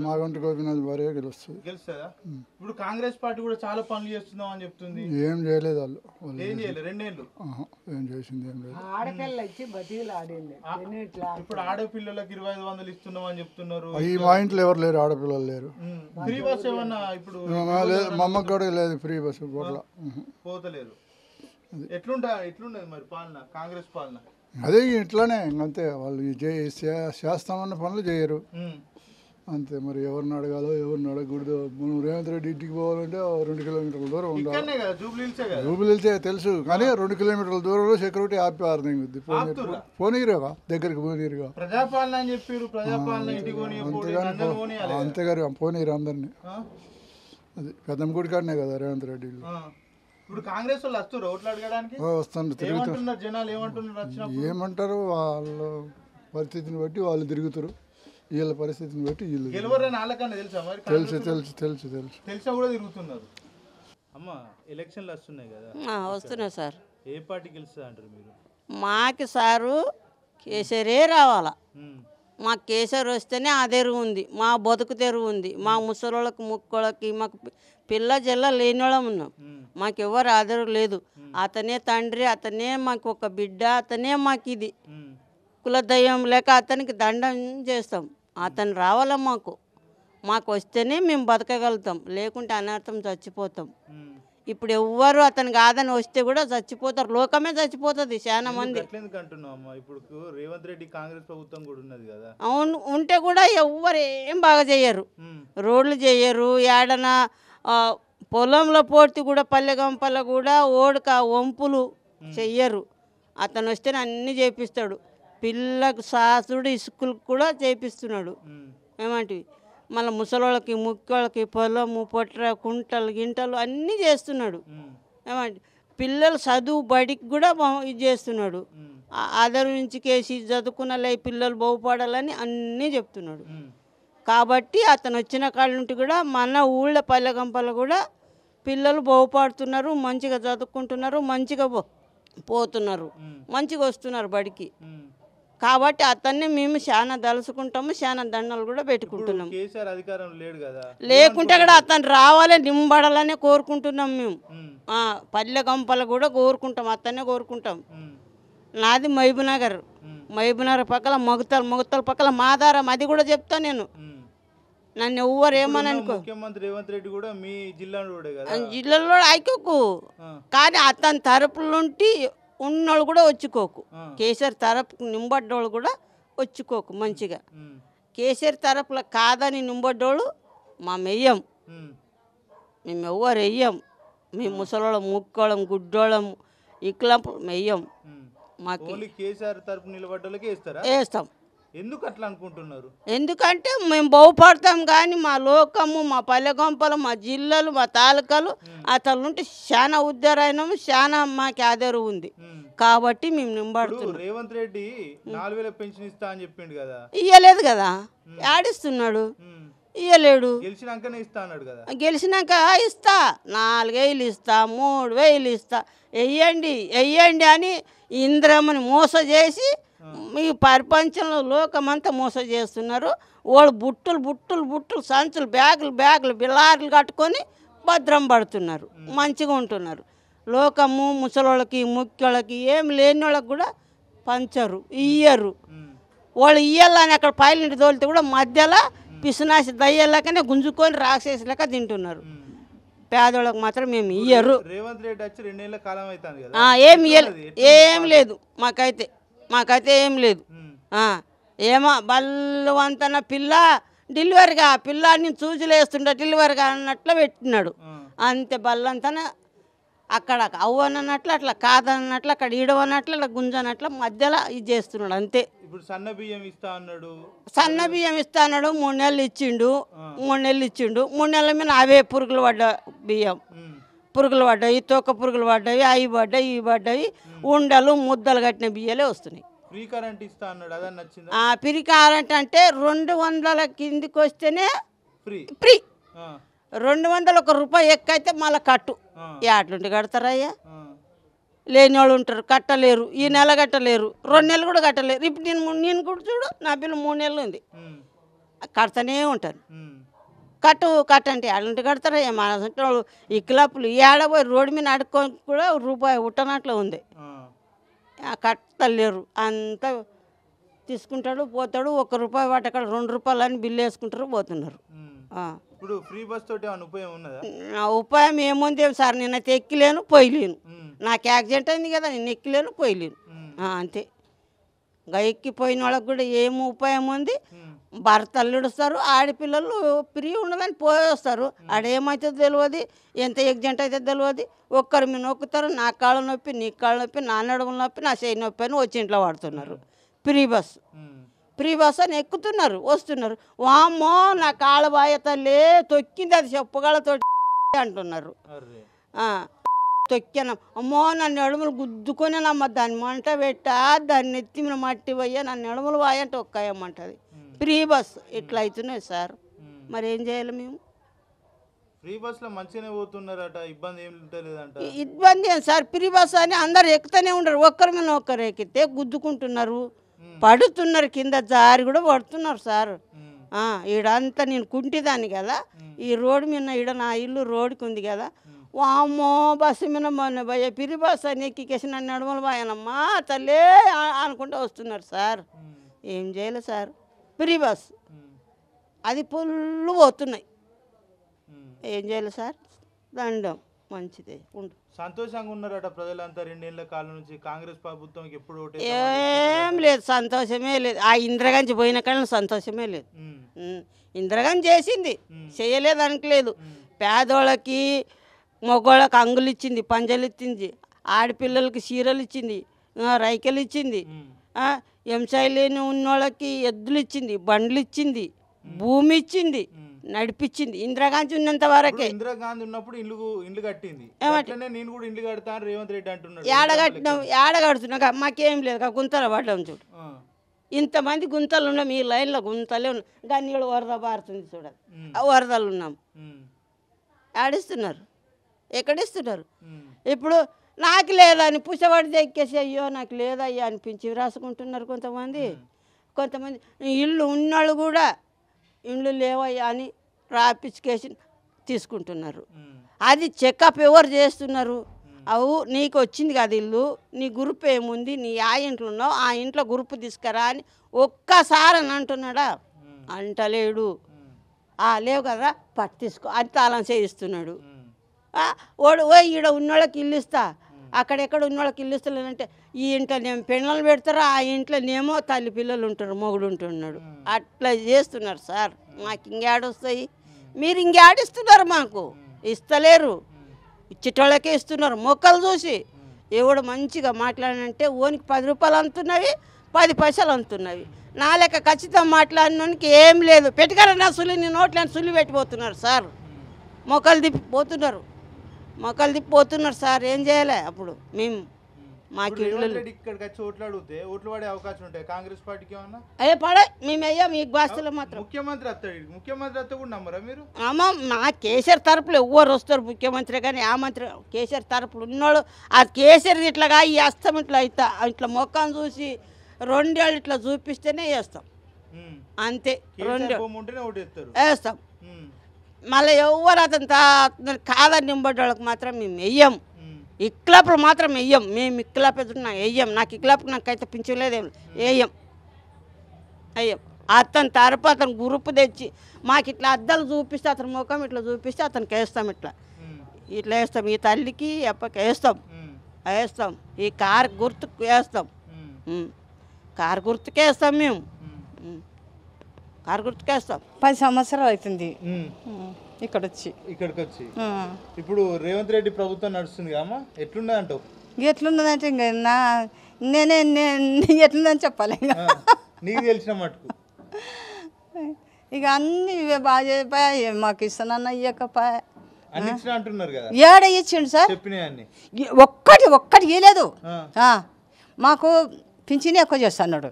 మాగంటి గోపినాథ్ భార్య గెలుస్తుంది. గెలుస్తుందా? ఇప్పుడు కాంగ్రెస్ పార్టీ కూడా చాలా పనులు చేస్తున్నాం అని చెప్తుంది. ఏం చేయలేదు వాళ్ళు. ఏం చేయలేదు 2 ఏళ్ళు. ఏం చేసింది ఏం లేదు. ఇప్పుడు ఆడపిల్లలకు 2,500 ఇస్తున్నాం అని చెప్తున్నారు. మా ఇంట్లో ఎవరు లేరు, ఆడపిల్లలు లేరు. ఫ్రీ బస్ ఏమన్నా ఇప్పుడు? మా అమ్మకి కూడా లేదు ఫ్రీ బస్ పోతలేరు. ఎట్లుండదు మరి పాలన, కాంగ్రెస్ పాలన? అదే ఇట్లానే అంతే. వాళ్ళు చేస్తామన్న పనులు చేయరు అంతే. మరి ఎవరిని అడగాలో ఎవరిని అడగకూడదు. మనం రేవంత్ రెడ్డి ఇంటికి పోవాలంటే 2 కిలోమీటర్ల దూరం ఉండాలి. జూబ్లీహిల్సే తెలుసు, కానీ 2 కిలోమీటర్ల దూరంలో సెక్యూరిటీ ఆపేవారు. పోనీరుగా దగ్గరికి పోనీరుగా. అంతేగాని పోనీరు అందరినీ. అది పెద్దమ్మ గుడి కాడనే కదా రేవంత్ రెడ్డి. ఇప్పుడు కాంగ్రెస్ వాళ్ళు వస్తారు ఓట్లు అడగడానికి. వస్తాను, తిరుగుతారు. జనాలు ఏమంటున్నారు? ఏమంటారు, వాళ్ళ పరిస్థితిని బట్టి వాళ్ళు తిరుగుతారు. వీళ్ళ పరిస్థితిని బట్టి వీళ్ళు తెలుసు. తెలిసా కూడా తిరుగుతున్నారు. అమ్మ ఎలక్షన్లు వస్తున్నాయి కదా. వస్తున్నాయి సార్. ఏ పార్టీ గెలుస్తుంది అంటారు మీరు? మాకు సారు కేసీఆరే రావాలా. మాకు కేసీఆర్ వస్తేనే ఆ తెరువు ఉంది, మా బతుకు తెరువు ఉంది. మా ముసలోళ్ళకి ముక్కోళ్ళకి మాకు పిల్ల జల్ల లేని వాళ్ళం ఉన్నాం. మాకు ఎవరు ఆదరు లేదు. అతనే తండ్రి, అతనే మాకు ఒక బిడ్డ, అతనే మాకు ఇది కులదైవం లేక అతనికి దండం చేస్తాం. అతను రావాలా మాకు వస్తేనే మేము బతకగలుగుతాం, లేకుంటే అనర్థం చచ్చిపోతాం. ఇప్పుడు ఎవ్వరు అతనికి ఆదని వస్తే కూడా చచ్చిపోతారు, లోకమే చచ్చిపోతుంది చాలా మంది. అవును, ఉంటే కూడా ఎవ్వరు ఏం బాగా చేయరు, రోడ్లు చేయరు. ఏడన పొలంలో పోటీ కూడా పల్లె గంపల కూడా ఓడక వంపులు చెయ్యరు. అతను వస్తేనే అన్నీ చేపిస్తాడు. పిల్లకు శాస్త్రుడు స్కూల్కి కూడా చేపిస్తున్నాడు. ఏమంటివి మళ్ళీ ముసలోళ్ళకి ముక్కోళ్ళకి పొలము పొట్ర కుంటలు గింటలు అన్నీ చేస్తున్నాడు. ఏమంటే పిల్లలు చదువు బడికి కూడా ఇది చేస్తున్నాడు. ఆధార్ నుంచి కేసి చదువుకున్న పిల్లలు బాగుపడాలని అన్నీ చెప్తున్నాడు. కాబట్టి అతను వచ్చిన కాళ్ళ నుండి కూడా మన ఊళ్ళో పల్లెగంపలు కూడా పిల్లలు బాగుపడుతున్నారు, మంచిగా చదువుకుంటున్నారు, మంచిగా పోతున్నారు, మంచిగా వస్తున్నారు బడికి. కాబట్టి అతన్ని మేము చాలా దలుచుకుంటాము, చాలా దండలు కూడా పెట్టుకుంటున్నాం. కేసీఆర్ అధికారం లేడు కదా, లేకుంటే కూడా అతను రావాలి, నింబడాలనే కోరుకుంటున్నాం మేము. పల్లె గంపలు కూడా కోరుకుంటాం, అతన్నే కోరుకుంటాం. నాది మహబూబ్నగర్, మహబూబ్నగర్ పక్కల మొగతల పక్కల మాదారం, అది కూడా చెప్తా నేను. నన్ను ఎవ్వరు ఏమని అనుకో. ముఖ్యమంత్రి రేవంత్ రెడ్డి కూడా మీ జిల్లాలో ఐకోకు, కానీ అతని తరపుల నుండి ఉన్నోళ్ళు కూడా వచ్చుకోకు. కేసీఆర్ తరపుకు నింబడ్డోళ్ళు కూడా వచ్చుకోకు మంచిగా. కేసీఆర్ తరపుల కాదని నింబడ్డోళ్ళు మెయ్యం, మేము ఎవ్వరు వెయ్యం. మేము ముసలోళ్ళం, ముక్కోళం, గుడ్డోళం, ఇక్లంపు మెయ్యం. మాకు కేసీఆర్ తరపు నిలబడ్డోళ్ళకి వేస్తాం. ఎందుకు అట్లా అనుకుంటున్నారు? ఎందుకంటే మేము బాగుపడతాం, కానీ మా లోకము, మా పల్లెగొంపలు, మా జిల్లాలు, మా తాలూకాలు అతని నుండి చాలా ఉద్ధారైనాము, చాలా మాకు ఆధారం ఉంది. కాబట్టి మేము నింబడుతున్నాం. రేవంత్ రెడ్డి 4000 పెన్షన్ ఇస్తా అని చెప్పిండు కదా, ఇయ్యలేదు కదా, ఆడిస్తున్నాడు, ఇయ్యలేడు. గెలిచినాకనే ఇస్తా అన్నాడు కదా. గెలిచినాక ఇస్తా, 4000 ఇస్తా, 3000 ఇస్తా, వెయ్యండి అని ఇంద్రమ్మని మోస చేసి మీ ప్రపంచంలో లోకమంతా మోస చేస్తున్నారు. వాళ్ళు బుట్టులు సంచులు, బ్యాగులు బిల్లార్లు కట్టుకొని భద్రం పడుతున్నారు, మంచిగా ఉంటున్నారు. లోకము ముసలోళ్ళకి, ముఖ్యోళ్ళకి, ఏం లేని వాళ్ళకి కూడా పంచరు, ఇయ్యరు. వాళ్ళు ఇయ్యాలని అక్కడ పైలింటి తోలితే కూడా మధ్యలో పిసినాసి దయ్యాలకనే గుంజుకొని రాసేసిలాక తింటున్నారు. పేదోళ్ళకి మాత్రం మేము ఇయ్యరు. రేవంత్ రెడ్డి వచ్చి 2 నెలల కాలం అవుతుంది కదా, ఏం లేదు మాకైతే ఏం లేదు. ఏమో బల్లవంతన పిల్ల డెలివరీగా పిల్లాడిని చూసిలేస్తుండ డెలివరీగా అన్నట్లు పెట్టినాడు. అంతే బల్లంతన అక్కడ అవ్వనట్లు, అట్లా కాదన్నట్లు, అక్కడ ఈడవన్నట్లు, అట్లా గుంజనట్లు మధ్యలో ఇది చేస్తున్నాడు అంతే. ఇప్పుడు సన్న బియ్యం ఇస్తా అన్నాడు, 3 నెలలు ఇచ్చిండు. 3 నెలల మీద అవే పురుగులు పడ్డ బియ్యం, పురుగులు పడ్డాయి, తోక పురుగులు పడ్డాయి, అవి పడ్డాయి, ఇవి పడ్డాయి, ఉండలు ముద్దలు కట్టిన బియ్యాలే వస్తున్నాయి. ఫ్రీ కరెంట్ ఇస్తా అన్నాడు, అదే నచ్చింది. ఫ్రీ కరెంట్ అంటే 200 కిందికి వస్తేనే ఫ్రీ. 200 ₹1 ఎక్కైతే మళ్ళీ కట్టు. ఎట్లుంటే కడతారయ్యా? లేని వాళ్ళు ఉంటారు, కట్టలేరు, ఈ నెల కట్టలేరు, 2 నెలలు కూడా కట్టలేరు. ఇప్పుడు నేను కూడా చూడు, నా పిల్ల 3 నెలలు ఉంది, కడతానే ఉంటాను. కట్టంటే ఎట్లుంటే కడతారయ్యా? మన వాళ్ళు ఈ క్లబ్లు ఏడబోయి రోడ్డు మీద అడుక్కొని కూడా రూపాయి ఉట్టనట్లు ఉంది, కట్టలేరు. అంతా తీసుకుంటాడు, పోతాడు, ₹1 పట్టక్కడ ₹2 అని బిల్లు వేసుకుంటారు, పోతున్నారు. ఇప్పుడు ఫ్రీ బస్ తోటి ఏమైనా ఉపయోగం ఉన్నదా? ఉపాయం ఏముంది సార్, నేనైతే ఎక్కిలేను, పోయలేను. నాకు యాక్సిడెంట్ అయింది కదా, నేను ఎక్కిలేను, పోయలేను, అంతే. ఇంకా ఎక్కిపోయిన వాళ్ళకి కూడా ఏమి ఉపాయం ఉంది? భర్తలు ఇడుస్తారు, ఆడపిల్లలు ఫ్రీ ఉండదని పోయేస్తారు. ఆడేమవుతుందో తెలియదు, ఎంత యాక్సిడెంట్ అయితే తెలియదు. ఒక్కరు మీరు నొక్కుతారు, నా కాళ్ళ నొప్పి, నీ కాళ్ళ నొప్పి, నా నడుముల నొప్పి, నా చేయి నొప్పి అని వచ్చి ఇంట్లో వాడుతున్నారు. ఫ్రీ బస్ అని ఎక్కుతున్నారు, వస్తున్నారు. వామ్మో నా కాళ్ళ బాయ తల్లి తొక్కింది, అది చెప్పగాళ్ళతో అంటున్నారు. తొక్కాను, అమ్మో నన్ను ఎడమలు గుద్దుకొని నమ్మ, దాన్ని మంట పెట్టా, దాన్ని ఎత్తి మీద మట్టి పోయా, నన్ను ఎడమలు వాయంటే ఒక్కయమ్మంటుంది. ఫ్రీ బస్ ఇట్లా అవుతున్నాయి సార్, మరి ఏం చేయాలి మేము? ఫ్రీ బస్లో మంచిగానే పోతున్నారట, ఇబ్బంది ఏం లేదంట. ఇబ్బంది ఏం సార్, ఫ్రీ బస్ అని అందరు ఎక్కుతూనే ఉండరు, ఒక్కరి మీద ఒక్కరు ఎక్కితే గుద్దుకుంటున్నారు, పడుతున్నారు, కింద జారి కూడా పడుతున్నారు సార్. ఈడంతా నేను కుంటిదాన్ని కదా, ఈ రోడ్డు మీద ఈడ నా ఇల్లు రోడ్డుకి ఉంది కదా, వామ్మో బస్సు మీద మొన్న భయ ఫ్రీ బస్ అని ఎక్కికేసి నన్ను నడుమలు పోయానమ్మా తల్లే అనుకుంటూ వస్తున్నారు సార్. ఏం చేయాలి సార్? ఫ్రీ బస్ అది ఫుల్ పోతున్నాయి, ఏం చేయాలి సార్? దండం మంచిదే ఉండు. సంతోషంగా ఉన్నారట ప్రజలంతా 2 నెలల కాలం నుంచి కాంగ్రెస్ ప్రభుత్వంకి ఎప్పుడు ఓటు? ఏం లేదు, సంతోషమే లేదు. ఆ ఇందిరాగాంధీ పోయిన కానీ సంతోషమే లేదు. ఇందిరాగాంధీ చేసింది, చేయలేదు అనట్లేదు. పేదోళ్ళకి మగోళ్ళకి అంగులు ఇచ్చింది, పంజలు ఇచ్చింది, ఆడపిల్లలకి చీరలు ఇచ్చింది, రైకలు ఇచ్చింది, ఎంసాయి లేని ఉన్నోళ్ళకి ఎద్దులు ఇచ్చింది, బండ్లు ఇచ్చింది, భూమి ఇచ్చింది. నడిపించింది ఇందిరాగాంధీ ఉన్నంత వరకే. ఇందిరాగాంధీ ఉన్నప్పుడు ఇల్లు కట్టింది, అట్లనే నేను కూడా ఇల్లు కడతాను రేవంత్ రెడ్డి అంటున్నాడు. ఏడగడుతున్నా మాకేం లేదు, గుంతలు పడ్డాం చూడు. ఇంతమంది గుంతలు ఉన్నాం, ఈ లైన్లో గుంతలే ఉన్నాం. కానీ నీళ్ళు వరద బారుతుంది చూడాలి, ఆ వరదలు ఉన్నాం. ఆడిస్తున్నారు, ఎక్కడిస్తున్నారు? ఇప్పుడు నాకు లేదని పుషపడి ఎక్కేసి అయ్యో నాకు లేదయ్యా అనిపించి రాసుకుంటున్నారు కొంతమంది. ఇల్లు ఉన్నోళ్ళు కూడా ఇల్లు లేవయ్యా అని రాపిచ్చుకేసి తీసుకుంటున్నారు. అది చెకప్ ఎవరు చేస్తున్నారు? అవు నీకు వచ్చింది కదా ఇల్లు, నీ గ్రూప్ ఏముంది, నీ ఆ ఇంట్లో ఉన్నావు, ఆ ఇంట్లో గ్రూప్ తీసుకురా అని ఒక్కసారి అని అంటున్నాడా? అంటలేడు. లేవు కదా పట్టు తీసుకో అని తాళం చేయిస్తున్నాడు. ఈడ ఉన్నోళ్ళకి ఇల్లు ఇస్తా, అక్కడెక్కడ ఉన్నోళ్ళకి ఇల్లు ఇస్తలేనంటే ఈ ఇంట్లోనేమో పెళ్ళలు పెడతారు, ఆ ఇంట్లోనేమో తల్లి పిల్లలు ఉంటారు, మొగుడు ఉంటున్నాడు. అట్లా చేస్తున్నారు సార్. మాకు ఇంకేడొస్తాయి? మీరు ఇంకేడిస్తున్నారు, మాకు ఇస్తలేరు. ఇచ్చేటోళ్ళకే ఇస్తున్నారు మొక్కలు చూసి. ఎవడు మంచిగా మాట్లాడినంటే ఓనికి 10 రూపాయలు అంటున్నవి, 10 పైసలు అంటున్నవి. నా లెక్క ఖచ్చితంగా మాట్లాడినోనికి ఏం లేదు. పెట్టుకరన్నా సులి, నీ నోట్లని సులి పెట్టిపోతున్నారు సార్. మొక్కలు తిప్పిపోతున్నారు సార్. ఏం చేయాలి అప్పుడు మేము? మాకు ఇక్కడికి వచ్చి ఓట్లు అడిగితే ఓట్లు పడే అవకాశం ఉంటాయి కాంగ్రెస్ పార్టీకి ఏమన్నా? అయ్యే పడే మేము అయ్యా మీకు బాస్తులు మాత్రం. ముఖ్యమంత్రి వస్తే కూడా నమ్మరా మీరు? అమ్మ మా కేసీఆర్ తరపులు ఎవరు వస్తారు ముఖ్యమంత్రి కానీ, ఆ మంత్రి కేసీఆర్ తరపులు ఉన్నోళ్ళు ఆ కేసీఆర్ ఇట్లాగా ఈ అస్తం ఇట్లా మొక్కను చూసి 2 ఏళ్ళు ఇట్లా చూపిస్తేనే వేస్తాం, అంతే. 2 వేస్తాం. మళ్ళీ ఎవరు అతను కాదని నింబడ్డోళ్ళకి మాత్రం మేము వెయ్యం. ఇక్లాపులు మాత్రం వెయ్యం. మేము ఇక్లాపు ఎదురున్నా వెయ్యం. నాకు ఇక్లాపు నాకైతే పింఛలేదేం వేయం. అతని తరపు అతను గ్రూప్ తెచ్చి మాకు ఇట్లా అద్దాలు చూపిస్తే అతని ముఖం ఇట్లా చూపిస్తే అతనికి వేస్తాం. ఇట్లా వేస్తాం. ఈ తల్లికి ఎప్పకి వేస్తాం. ఈ కారు గుర్తుకు వేస్తాం. కారు గుర్తుకే వేస్తాం మేము. కారు గుర్తుకేస్తాం. 10 సంవత్సరాలు అవుతుంది ఇక్కడికి వచ్చి. ఇప్పుడు రేవంత్ రెడ్డి ప్రభుత్వం నడుస్తుంది కదమ్మా, ఎట్లున్నది అంటావు? ఎట్లున్నదంటే ఇంకా నేనే ఎట్లుందని చెప్పాలి. నీకు తెలిసిన మటుకు ఇక అన్ని బాగా చెప్పాయి. మాకు ఇస్తానన్న ఇయ్యకపోయా అన్ని ఇచ్చిన అంటున్నారు కదా. ఏడ ఇచ్చిండు సార్? చెప్పినాయన్ని ఒక్కటి ఇవ్వలేదు. మాకు పింఛని ఎక్కువ చేస్తున్నాడు.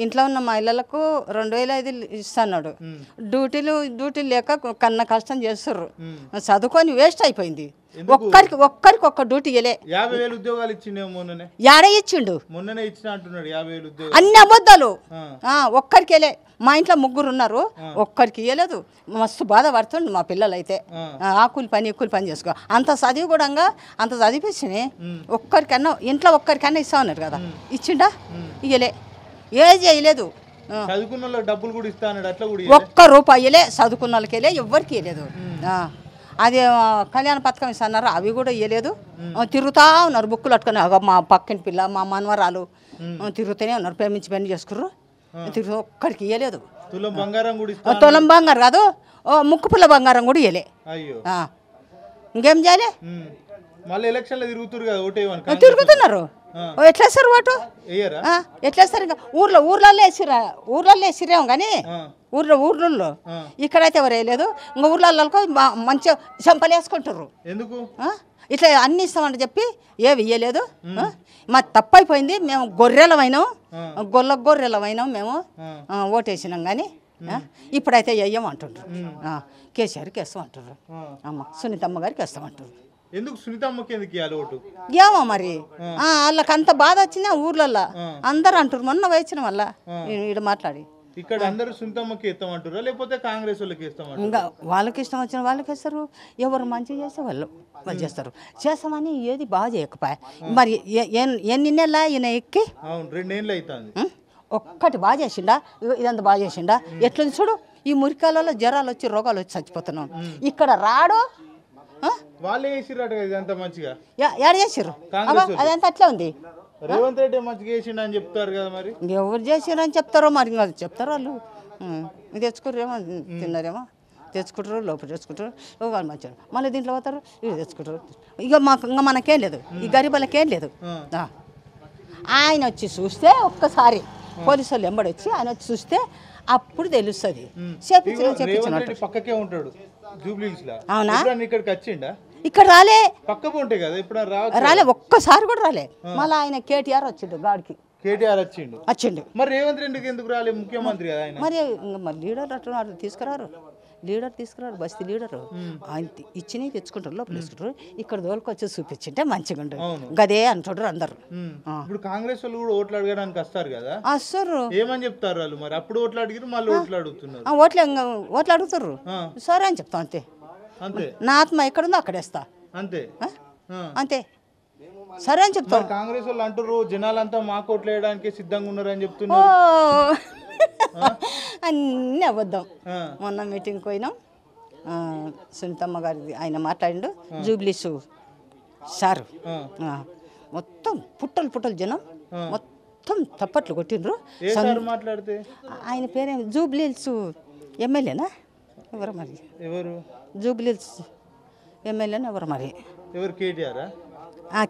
ఇంట్లో ఉన్న మహిళలకు 2005 ఇస్తున్నాడు. డ్యూటీలు లేక కన్న కష్టం చేస్తుర్రు. చదువుకొని వేస్ట్ అయిపోయింది. ఒక్కరికి ఒక్క డ్యూటీ ఇవ్వలే. 50,000 ఉద్యోగాలు ఇచ్చిండే మొన్ననే. యాడే ఇచ్చిండు? మొన్ననే ఇచ్చిన అంటున్నాడు 50,000 ఉద్యోగాలు. అన్ని అబద్ధాలు. ఒక్కరికి వెళ్ళే. మా ఇంట్లో 3 ఉన్నారు, ఒక్కరికి ఇవ్వలేదు. మస్తు బాధపడుతుండు మా పిల్లలు అయితే. ఆ కూలి పని చేసుకో. అంత చదివి కూడా అంత చదివించి ఒక్కరికన్నా ఇంట్లో ఒక్కరికన్నా ఇస్తా ఉన్నారు కదా, ఇచ్చిండా? ఇయ్యలే. ఏది చేయలేదు. చదువుకున్న డబ్బులు కూడా ఇస్తా అన్నాడు, అట్లా కూడా ₹1 ఇవ్వలే. చదువుకున్న వాళ్ళకి వెళ్ళే, ఎవ్వరికి ఇవ్వలేదు. అది కళ్యాణ పథకం ఇస్తున్నారు, అవి కూడా ఇవ్వలేదు. తిరుగుతా ఉన్నారు బుక్కులు పట్టుకొని. మా పక్కింటి పిల్ల, మా మనవరాలు తిరుగుతూనే ఉన్నారు. ప్రేమించి పని చేసుకుర్రు. ఒక్కడికి ఇవ్వలేదు. తులం బంగారం కాదు, ముక్కు పుల్ల బంగారం కూడా ఇవ్వలే. ఇంకేం చేయాలి? తిరుగుతున్నారు. ఎట్లా వేస్తారు ఓటు? ఎట్లా వేస్తారు? ఇంకా ఊర్లలో వేసిరేమో కానీ ఊర్లలో ఇక్కడైతే ఎవరు వేయలేదు. ఇంకా ఊర్లలో మంచిగా చెంపలు వేసుకుంటారు. ఇట్లా అన్ని ఇస్తామని చెప్పి ఏవి ఇయ్యలేదు. మా తప్పైపోయింది. మేము గొర్రెలమైనాం, గొర్రెలమైనాం. మేము ఓటేసినాం కానీ ఇప్పుడైతే వేయం అంటుండ్రు. కేసీఆర్కి వేస్తాం అంటారు. సునీతమ్మ గారికి వేస్తామంటారు. ఎందుకు సునీతమ్మకి ఎందుకు ఇవ్వాలి ఓటు? ఏమో మరి వాళ్ళకి అంత బాధ వచ్చిందా ఊర్లలో అందరు అంటారు. మొన్న వచ్చిన వల్ల ఈడ మాట్లాడి ఇక్కడ అందరూ సునీతమ్మకి ఇస్తామంటారా లేకపోతే కాంగ్రెస్ వాళ్ళకి ఇస్తామంటారు? ఇంకా వాళ్ళకి ఇష్టం వచ్చిన వాళ్ళకి ఇస్తారు. ఎవరు మంచిగా చేస్తే వాళ్ళు చేస్తారు. చేస్తామని ఏది బాగా చేయకపోయా. మరి ఎన్ని నెలల ఈయన ఎక్కి? 2 ఏళ్ళు అవుతుంది. ఒక్కటి బాగా చేసిండా? ఇదంతా బాగా చేసిండా? ఎట్లుంది చూడు. ఈ మురికాలలో జ్వరాలు వచ్చి రోగాలు వచ్చి చచ్చిపోతున్నాం. ఇక్కడ రాడు. వాళ్ళే చేసిర్రట ఇదంతా మంచిగా. ఏడ చేసిర్రు? అదంతా అట్లా ఉంది. రేవంత్ రెడ్డి మంచిగా చేసిండు అని చెప్తారు కదా, మరి ఎవరు చేసిరని చెప్తారో మరి. చెప్తారు వాళ్ళు. తెచ్చుకుంటారేమో, తిన్నారేమో, తెచ్చుకుంటారు, లోపల తెచ్చుకుంటారు. వాళ్ళు మంచిగా మళ్ళీ దీంట్లో పోతారు, ఇవి తెచ్చుకుంటారు. ఇక మనకేం లేదు, ఈ గరీబులకేం లేదు. ఆయన వచ్చి చూస్తే ఒక్కసారి పోలీసు వాళ్ళు ఎంబడి వచ్చి ఆయన వచ్చి చూస్తే అప్పుడు తెలుస్తుంది చేపించిన రేవంత్ చేపించినట్టు రెడ్డి పక్కకే ఉంటాడు జూబ్లీస్ లా. అవునా? ఎప్పుడన్నా ఇక్కడికి వచ్చిండా? ఇక్కడ రాలే పక్కకు ఉంటాయి కదా, ఇప్పుడు రాలే ఒక్కసారి కూడా రాలే. మళ్ళీ ఆయన కేటీఆర్ వచ్చిండు గాడికి కేటీఆర్ వచ్చిండు. మరి రేవంత్ రెడ్డికి ఎందుకు రాలే? ముఖ్యమంత్రి కదా ఆయన. మరి లీడర్ అట్లా తీసుకురారు, బస్తీ లీడరు ఆయన ఇచ్చినవి తెచ్చుకుంటారు, లోపల తీసుకుంటారు. ఇక్కడ దోలుకొచ్చి చూపించింటే మంచిగా ఉండదు, గదే అంటారు అందరు. ఇప్పుడు కాంగ్రెస్ వాళ్ళు కూడా ఓట్లు అడగడానికి వస్తారు కదా, వస్తారు. ఏమని చెప్తారు వాళ్ళు? మరి అప్పుడు ఓట్లు అడిగారు, మళ్ళీ ఓట్లు అడుగుతున్నారు. ఓట్లు అడుగుతారు, సరే అని చెప్తాం అంతే. నా ఆత్మ ఎక్కడుందో అక్కడేస్తా అంతే, సరే అని చెప్తాను. కాంగ్రెస్ వాళ్ళు అంటారు జనాలంతా మాకు ఓట్లు వేయడానికి సిద్ధంగా ఉన్నారు అని చెప్తున్నారు. అన్నీ అబద్ధం. మొన్న మీటింగ్ పోయినాం, సునీతమ్మ గారి ఆయన మాట్లాడిండు, జూబ్లీసు సారు మొత్తం పుట్టలు జనం మొత్తం తప్పట్లు కొట్టిండ్రు. మాట్లాడితే ఆయన పేరే జూబ్లీస్ ఎమ్మెల్యేనా ఎవరు మరి? జూబ్లీస్ ఎమ్మెల్యేనా ఎవరు మరి?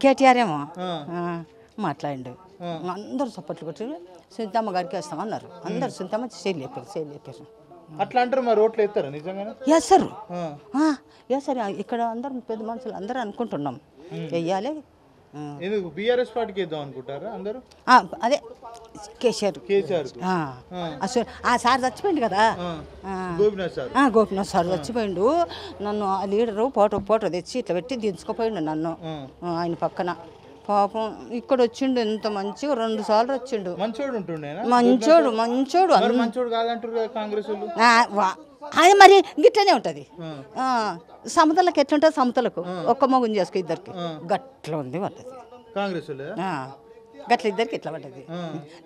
కేటీఆర్ ఏమో మాట్లాడిండు. అందరూ చప్పట్లు కొట్టారు. సునీతమ్మ గారికి వేస్తామన్నారు అందరు. సునీతమ్మ సేల్ చెప్పారు. అట్లా అంటారు. మరి ఓట్లు వేస్తారా నిజంగానే? వేస్తారు. ఇక్కడ అందరు పెద్ద మనుషులు అందరూ అనుకుంటున్నాం వెయ్యాలి. బీఆర్ఎస్ పార్టీకి వేద్దాం అనుకుంటారా అందరూ? అదే కేసీఆర్ ఆ సార్ చచ్చిపోయిండు కదా, గోపినాథ్ సార్ చచ్చిపోయిండు. నన్ను ఆ లీడరు ఫోటో తెచ్చి ఇట్లా పెట్టి దించుకుపోయిండు నన్ను ఆయన పక్కన. పాపం ఇక్కడ వచ్చిండు, ఎంత మంచిగా 2 సార్లు వచ్చిండు. మంచోడు అది మరి గిట్లనే ఉంటది. సమతలకు ఎట్లుంటుంది, సమతలకు ఒక్క మగుని చేసుకో ఇద్దరికి గట్ల ఉంది పడ్డది కాంగ్రెస్ గట్ల ఇద్దరికి ఇట్లా పడ్డది.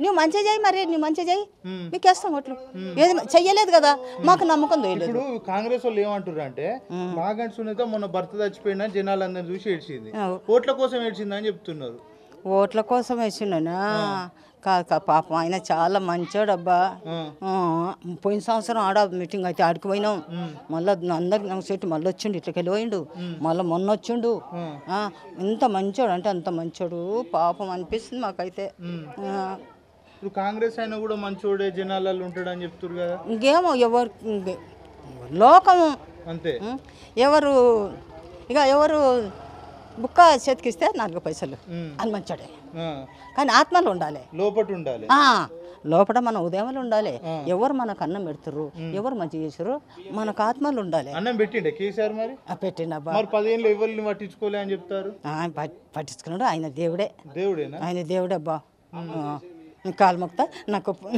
నువ్వు మంచిగా చేయి, మరి నువ్వు మంచిగా చేయి, మీకు వేస్తాం ఓట్లు. ఏది చెయ్యలేదు కదా, మాకు నమ్మకం తోయలేదు. ఇప్పుడు కాంగ్రెస్ వాళ్ళు ఏమంటారు అంటే, మాగంటి సునీత మొన్న భర్త చచ్చిపోయినా జనాలందరూ చూసి ఏడ్చింది, ఓట్ల కోసం ఏడ్చింది అని చెప్తున్నారు. ఓట్ల కోసం వేసిండనా? కాదు పాపం ఆయన చాలా మంచోడు అబ్బా. పోయిన సంవత్సరం ఆడ మీటింగ్ అయితే ఆడికి పోయినాం, మళ్ళీ అందరికి నాకు చెట్టు మళ్ళీ వచ్చిండు, ఇట్లకెళ్ళి పోయిండు, మళ్ళీ మొన్న వచ్చిండు. ఎంత మంచోడు అంటే అంత మంచోడు, పాపం అనిపిస్తుంది మాకైతే. ఇప్పుడు కాంగ్రెస్ అయినా కూడా మంచోడే జనాలలో ఉంటాడు అని చెప్తారు కదా. ఇంకేమో ఎవరు లోకము అంతే. ఎవరు బుక్క చేతికిస్తే 4 పైసలు అని మంచోడే, కానీ ఆత్మలు ఉండాలి, లోపల మన ఉదయంలో ఉండాలి. ఎవరు మనకు అన్నం పెడతారు, ఎవరు మంచి చేసారు, మనకు ఆత్మలు ఉండాలి. అన్నం పెట్టిండే కేసీఆర్ మరి? పెట్టిండబ్బా. 10 ఏళ్ళు ఎవరిని పట్టించుకోలే అని చెప్తారు. పట్టించుకున్నాడు ఆయన దేవుడేనా? ఆయన దేవుడబ్బా. కాలు మొక్తా,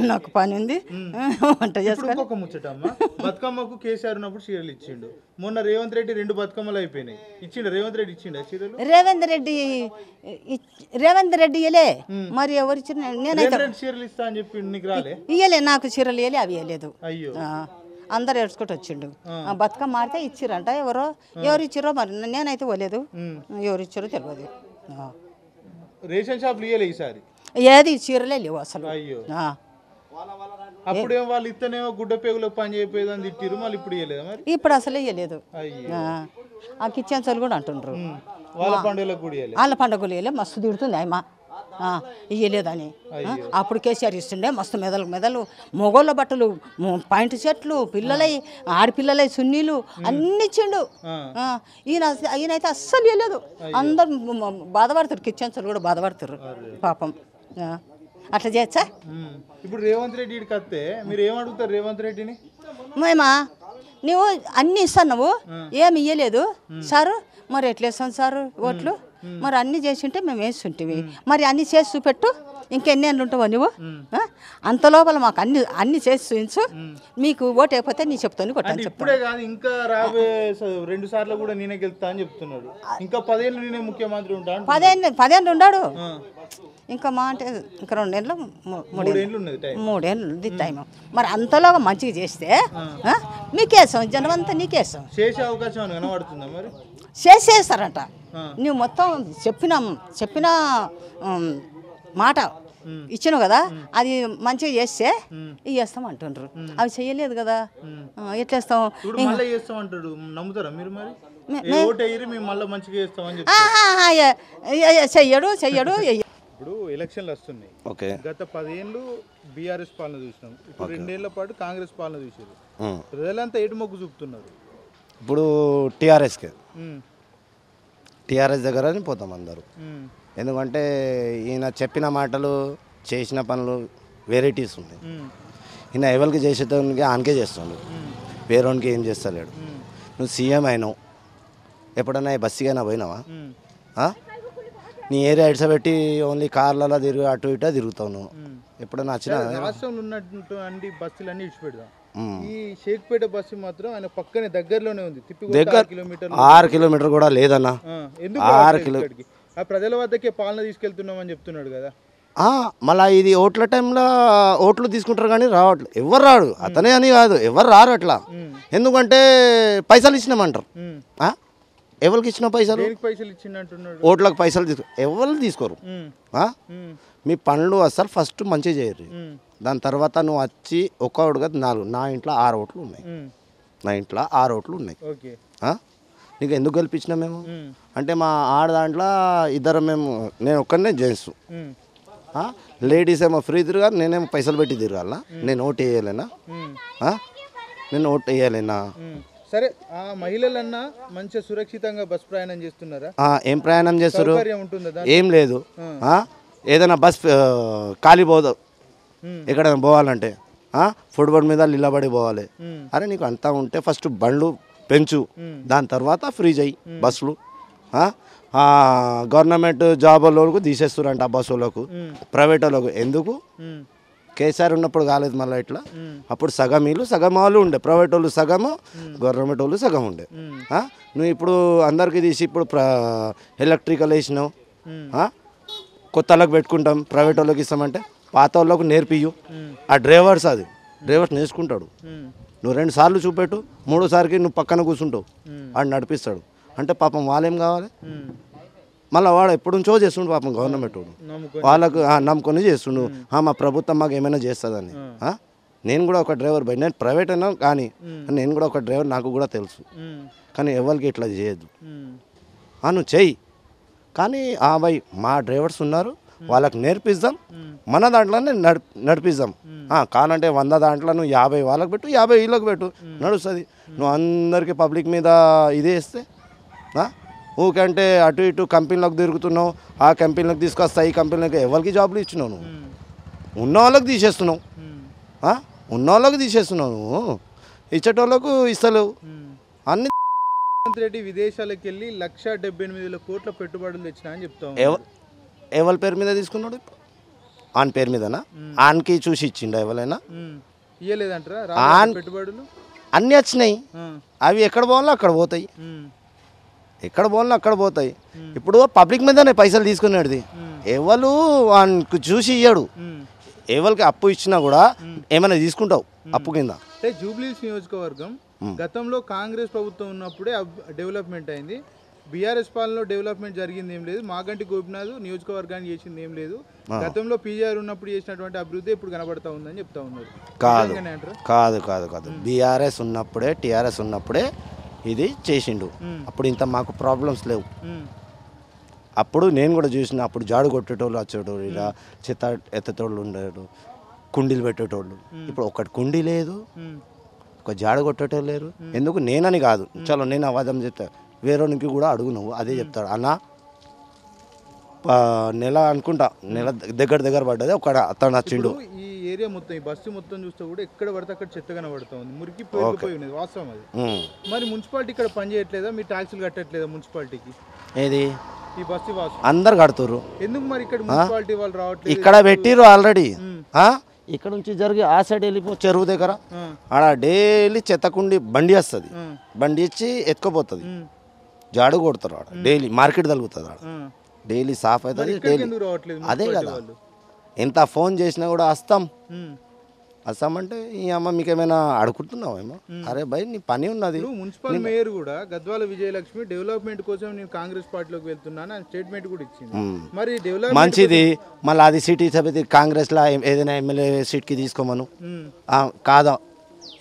నాకు పని ఉంది, వంట చేసుకో. ముచ్చటమ్మా, బతుకమ్మకు కేసీఆర్ ఉన్నప్పుడు చీరలు ఇచ్చిండు. మొన్న రేవంత్ రెడ్డి 2 బతుకమ్మలు అయిపోయినాయి, ఇచ్చిండు. రేవంత్ రెడ్డి ఇచ్చిండు చీరలు? రేవంత్ రెడ్డి ఇయ్యలే. మరి ఎవరు ఇచ్చిన? నేనైతే చీరలు ఇస్తా అని చెప్పి నీకు రాలే? ఇయ్యలే, నాకు చీరలు ఇయ్యలే, అవి ఇయ్యలేదు. అయ్యో, అందరు ఏడ్చుకుంటూ వచ్చిండు. బతుకమ్మ ఆడితే ఇచ్చిరంట, ఎవరు ఇచ్చిరో మరి నేనైతే పోలేదు, ఎవరు ఇచ్చారో తెలియదు. రేషన్ షాప్లు ఇయ్యలే ఈసారి? ఏది చీరలే లేవు అసలు. అయ్యో, అప్పుడేమో వాళ్ళు ఇస్తేనేమో గుడ్డ పేగులో పని చేయపోయేదని తిట్టిరు, మళ్ళీ ఇప్పుడు ఇయ్యలేదు మరి? ఇప్పుడు అసలు ఇయ్యలేదు. ఆ కిచెన్ చోళ్ళు కూడా అంటుండ్రు వాళ్ళ పండుగలకు కూడా వాళ్ళ పండుగలు ఇయ్యలే, మస్తు తిడుతుంది ఆయమ ఇయ్యలేదని. అప్పుడు కేసీఆర్ ఇస్తుండే మస్తు మెదలు మొగోళ్ళ బట్టలు, పాయింట్ షర్ట్లు, పిల్లలై ఆడపిల్లలై సున్నీలు అన్ని ఇచ్చిండు. ఈయనైతే అస్సలు ఇవ్వలేదు. అందరు బాధపడతారు, కిచెన్ చోళ్ళు కూడా బాధపడతారు పాపం. అట్లా చేయొచ్చా? ఇప్పుడు రేవంత్ రెడ్డి వస్తే మీరు ఏమడుగుతారు రేవంత్ రెడ్డిని? మేమా నువ్వు అన్ని ఇస్తున్నావు, ఏమి ఇయ్యలేదు సారు, మరి ఎట్లా వేస్తాం సారు ఓట్లు? మరి అన్ని చేసి ఉంటే మేము వేస్తుంటివి, మరి అన్ని చేసి చూపెట్టు, ఇంకెన్ని ఏళ్ళు ఉంటావో నువ్వు? అంత లోపల మాకు అన్ని చేసి చూపించు, మీకు ఓటు అయిపోతే నీ చెప్తాను కొట్టాను. ఇప్పుడే కాదు, ఇంకా రాబోయే 2 సార్లు కూడా నేనే గెలుస్తా అని చెప్తున్నాడు. ఇంకా 10 ఏళ్ళు నేనే ముఖ్యమంత్రి ఉంటాను. 10 ఏళ్ళు ఉన్నాడు. ఇంకా మా అంటే ఇంకా 2 ఏళ్ళు 3 ఏళ్ళు ఉంది టైం. మరి అంతలోగా మంచిగా చేస్తే మీకేసాం, జనం అంతా నీకేసాం. చేసే అవకాశం కనబడుతుందా మరి? చేసేస్తారంట. నువ్వు మొత్తం చెప్పిన మాట ఇచ్చినావు కదా, అది మంచిగా చేస్తే ఇస్తాం అంటుండ్రు. అవి చెయ్యలేదు కదా, ఎట్లేస్తాం? చెయ్యడు. ఇప్పుడు ఎలక్షన్లు వస్తున్నాయి. ఓకే. గత 10 ఏళ్ళు బీఆర్ఎస్ పాలన చూసినాం, ఇప్పుడు 2 ఏళ్ల పాటు కాంగ్రెస్ పాలన చూసారు. ప్రజలంతా ఎటు మొగ్గు చూపుతున్నారు? ఇప్పుడు టీఆర్ఎస్కే, టీఆర్ఎస్ దగ్గరనే పోతాం అందరూ. ఎందుకంటే ఈయన చెప్పిన మాటలు చేసిన పనులు వెరైటీస్ ఉన్నాయి. ఈయన ఎవరికి చేసేదానికి ఆనకే చేస్తుండు, వేరేవానికి ఏం చేస్తలేడు. నువ్వు సీఎం అయినావు, ఎప్పుడన్నా బస్సుకైనా పోయినావా? నీ ఏరియా ఇడ్సబెట్టి ఓన్లీ కార్లలో తిరిగి అటు ఇటు తిరుగుతావు. నువ్వు ఎప్పుడన్నా వచ్చినా? రాష్ట్రంలో ఉన్నటువంటి బస్సులన్నీ ఇచ్చిపెడదాం, ఈ షేక్పేట బస్సు మాత్రం ఆయన పక్కనే దగ్గరలోనే ఉంది. దగ్గర 6 కిలోమీటర్ కూడా లేదన్నా. 6 కిలోమీటర్ ప్రజల వద్దకే పాలన తీసుకెళ్తున్నామని చెప్తున్నాడు కదా. మళ్ళీ ఇది ఓట్ల టైంలో ఓట్లు తీసుకుంటారు కానీ రావట్లేదు, ఎవరు రాడు. అతనే అని కాదు, ఎవరు రారు అట్లా. ఎందుకంటే పైసలు ఇచ్చినామంటారు. ఎవరికి ఇచ్చిన పైసలు? ఓట్లకు పైసలు ఎవరు తీసుకోరు. మీ పనులు అసలు ఫస్ట్ మంచిగా చేయరు, దాని తర్వాత నువ్వు వచ్చి ఒక్కొక్కడుగా 4. నా ఇంట్లో 6 ఓట్లు ఉన్నాయి, నా ఇంట్లో 6 ఓట్లు ఉన్నాయి. నీకు ఎందుకు గెలిపించినా మేము అంటే మా దాంట్లో ఇద్దరు మేము, నేను ఒక్కనే జెంట్స్, లేడీస్ ఏమో ఫ్రీ తిరగాలి, నేనేమో పైసలు పెట్టి తిరగాల. నేను ఓటు వేయలేనా? నేను ఓటు వేయలేనా? సరే, ఆ మహిళలన్నా మంచిగా సురక్షితంగా బస్ ప్రయాణం చేస్తున్నారా? ఏం ప్రయాణం చేస్తారు? ఏం లేదు. ఏదైనా బస్ ఖాళీ పోదు, ఎక్కడైనా పోవాలంటే ఫుట్బాల్ మీద నిలబడి పోవాలి. అరే నీకు అంతా ఉంటే ఫస్ట్ బండ్లు పెంచు, దాని తర్వాత ఫ్రీ చేయి బస్సులు. గవర్నమెంట్ జాబ్ వాళ్ళకు తీసేస్తారంట ఆ బస్సులకు, ప్రైవేట్ వాళ్ళకు. ఎందుకు? కేసీఆర్ ఉన్నప్పుడు కాలేదు మళ్ళీ ఇట్లా. అప్పుడు సగం వీళ్ళు సగం వాళ్ళు ఉండే, ప్రైవేట్ వాళ్ళు సగము, గవర్నమెంట్ వాళ్ళు సగం ఉండే. నువ్వు ఇప్పుడు అందరికీ తీసి ఇప్పుడు ఎలక్ట్రికల్ వేసినావు, కొత్త వాళ్ళకి పెట్టుకుంటాం, ప్రైవేట్ వాళ్ళకి ఇస్తామంటే పాత వాళ్ళకు నేర్పియ్యు. ఆ డ్రైవర్స్ డ్రైవర్స్ నేర్చుకుంటాడు. నువ్వు 2 సార్లు చూపెట్టు, 3సారికి నువ్వు పక్కన కూర్చుంటావు, వాడు నడిపిస్తాడు. అంటే పాపం వాళ్ళేం కావాలి? మళ్ళీ వాడు ఎప్పుడు నుంచో చేస్తుండు పాపం గవర్నమెంట్ వాడు, వాళ్ళకు నమ్ముకొని చేస్తుండు. మా ప్రభుత్వం మాకు ఏమైనా చేస్తుందని. నేను కూడా ఒక డ్రైవర్ బై, నేను ప్రైవేట్ అయినా కానీ నేను కూడా ఒక డ్రైవర్, నాకు కూడా తెలుసు. కానీ ఎవరికి ఇట్లా చేయొద్దు, నువ్వు చెయ్యి. కానీ బై మా డ్రైవర్స్ ఉన్నారు, వాళ్ళకి నేర్పిద్దాం, మన దాంట్లోనే నడిపిద్దాం. కానంటే 100 దాంట్లో నువ్వు 50 వాళ్ళకి పెట్టు, 50 వీళ్ళకి పెట్టు, నడుస్తుంది. నువ్వు అందరికీ పబ్లిక్ మీద ఇదే ఇస్తే ఊకంటే అటు ఇటు కంపెనీలకు తిరుగుతున్నావు, ఆ కంపెనీలకు తీసుకొస్తా, ఈ కంపెనీలకు ఎవరికి జాబులు ఇచ్చినావు? నువ్వు ఉన్న వాళ్ళకి తీసేస్తున్నావు, నువ్వు ఇచ్చేటోళ్ళకు ఇస్తలేవు. అన్ని రెడ్డి విదేశాలకు వెళ్ళి 1,78,000 కోట్ల పెట్టుబడులు తెచ్చినా అని చెప్తావు. ఎవరి పేరు మీద తీసుకున్నాడు? ఆన్ పేరు మీదనా? ఆన్కి చూసి ఇచ్చిండు ఎవరైనా? పెట్టుబడులు అన్నీ వచ్చినాయి, అవి ఎక్కడ పోవాలో అక్కడ పోతాయి, ఎక్కడ పోవాలో అక్కడ పోతాయి. ఇప్పుడు పబ్లిక్ మీదనే పైసలు తీసుకునేది, ఎవరు వానికి చూసి ఇయ్యడు. ఎవరికి అప్పు ఇచ్చినా కూడా ఏమైనా తీసుకుంటావు అప్పు కింద. జూబ్లీహిల్స్ నియోజకవర్గం గతంలో కాంగ్రెస్ ప్రభుత్వం ఉన్నప్పుడే డెవలప్మెంట్ అయింది, బీఆర్ఎస్ పాలనలో డెవలప్మెంట్ జరిగింది ఏం లేదు. మాగంటి గోపినాథ్ నియోజకవర్గానికి చేసింది ఏం లేదు. గతంలో పీజీఆర్ ఉన్నప్పుడు చేసినటువంటి అభివృద్ధి ఇప్పుడు కనబడతా ఉందని చెప్తా ఉన్నారు. కాదు బీఆర్ఎస్ ఉన్నప్పుడే, టీఆర్ఎస్ ఉన్నప్పుడే ఇది చేసిండు. అప్పుడు ఇంత మాకు ప్రాబ్లమ్స్ లేవు. అప్పుడు నేను కూడా చూసిన, అప్పుడు జాడు కొట్టేటోళ్ళు వచ్చేటోళ్ళు, ఇలా చెత్త ఎత్తేటోళ్ళు ఉండేటోళ్ళు, కుండీలు పెట్టేటోళ్ళు. ఇప్పుడు ఒకటి కుండీ లేదు, ఒక జాడు కొట్టేటోళ్ళు లేరు. ఎందుకు? నేనని కాదు, చలో నేను అవాదం చెప్తా, వేరేనికి కూడా అడుగు, నువ్వు అదే చెప్తాడు. అన్న నెల అనుకుంటా, నెల దగ్గర పడ్డది, ఒక అతను వచ్చిండు. ఈ ఏరియా మొత్తం, ఈ బస్సు మొత్తం చూస్తే కూడా ఎక్కడ పడితే అక్కడ చెత్త కనబడుతూ ఉంది, మురికి పోయి ఉన్నది, వాస్తవం అది. మరి మున్సిపాలిటీ ఇక్కడ పని చేయట్లేదా? మీ ట్యాక్సులు కట్టట్లేదా మున్సిపాలిటీకి? ఏది? ఈ బస్సు వాసు అందరు కడుతుర్రు. ఎందుకు మరి ఇక్కడ మున్సిపాలిటీ వాళ్ళు రావట్లేదు? ఇక్కడ పెట్టిర్రు ఆల్రెడీ. ఇక్కడ నుంచి జరిగి ఆ సైడ్ వెళ్ళిపో, చెరువు దగ్గర ఆడ డైలీ చెత్తకుండి బండి వస్తుంది, బండి ఇచ్చి ఎత్తుకోపోతుంది, జాడు కొడతారు ఆడ డైలీ, మార్కెట్ తగులుతుంది ఆడ డైలీ, సాఫ్ అవుతుంది డైలీ. అదే కదా, ఎంత ఫోన్ చేసినా కూడా వస్తామంటే ఈ అమ్మ మీకేమైనా అడుగుతున్నావేమో? అరే భయ్ నీ పని ఉన్నది. మున్సిపల్ మేయర్ కూడా గద్వాల విజయలక్ష్మి డెవలప్మెంట్ కోసం నేను కాంగ్రెస్ పార్టీలోకి వెళ్తున్నాను అని స్టేట్మెంట్ కూడా ఇచ్చింది. మరి డెవలప్మెంట్ మంచిది, మళ్ళీ అది సీట్ ఇస్తే కాంగ్రెస్లో ఏదైనా ఎమ్మెల్యే సీట్కి తీసుకోమను కాదా?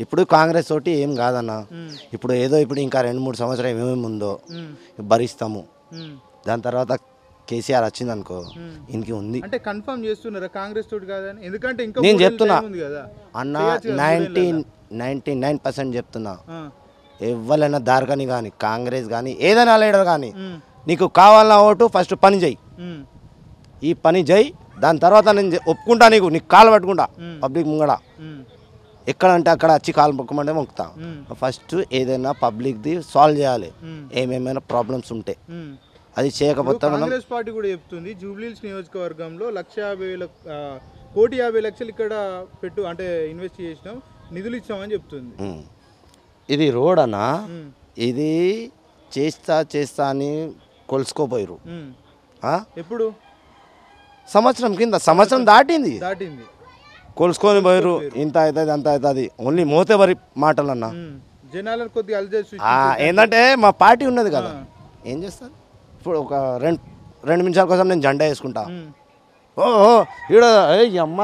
ఇప్పుడు కాంగ్రెస్ తోటి ఏం కాదన్న. ఇప్పుడు ఏదో ఇప్పుడు ఇంకా 2-3 సంవత్సరాలు ఏమేమి ఉందో భరిస్తాము, దాని తర్వాత కేసీఆర్ వచ్చింది అనుకో ఇంకి ఉంది అంటే కన్ఫర్మ్ చేస్తున్నారా కాంగ్రెస్ తోటి కాదని? ఎందుకంటే ఇంకా నేను 3 ఏళ్ళ చెప్తున్నా time ఉంది కదా అన్న చేయొచ్చు కదా 99% చెప్తున్నా ఎవరైనా దార్గని కానీ కాంగ్రెస్ కానీ ఏదైనా లీడర్ కానీ నీకు కావాలన్న ఓటు ఫస్ట్ పని చేయి, ఈ పని చేయి, దాని తర్వాత నేను ఒప్పుకుంటా, నీకు కాలు పట్టుకుంటా పబ్లిక్ ముంగడ, ఎక్కడంటే అక్కడ వచ్చి కాలు మొక్కమంటే మొక్కుతా. ఫస్ట్ ఏదైనా పబ్లిక్ది సాల్వ్ చేయాలి, ఏమేమైనా ప్రాబ్లమ్స్ ఉంటే. అది చేయకపోతే మనం కాంగ్రెస్ పార్టీ కూడా చెప్తుంది జూబ్లీహిల్స్ నియోజకవర్గంలో 1,50,00,000 ఇక్కడ పెట్టు అంటే ఇన్వెస్ట్ చేసినాం, నిధులు ఇచ్చామని చెప్తుంది. ఇది రోడ్ అన్నా, ఇది చేస్తా అని కొలుసుకోపోయారు. ఎప్పుడు? సంవత్సరం కింద, సంవత్సరం దాటింది కొలుసుకొని పోయారు. ఇంత అవుతుంది అంత అవుతుంది, ఓన్లీ మోతేవరి మాటలు అన్న. జనాలను కొద్దిగా ఏంటంటే మా పార్టీ ఉన్నది కదా, ఏం చేస్తారు ఇప్పుడు ఒక 2 నిమిషాల కోసం నేను జెండా వేసుకుంటా, ఈడ అమ్మ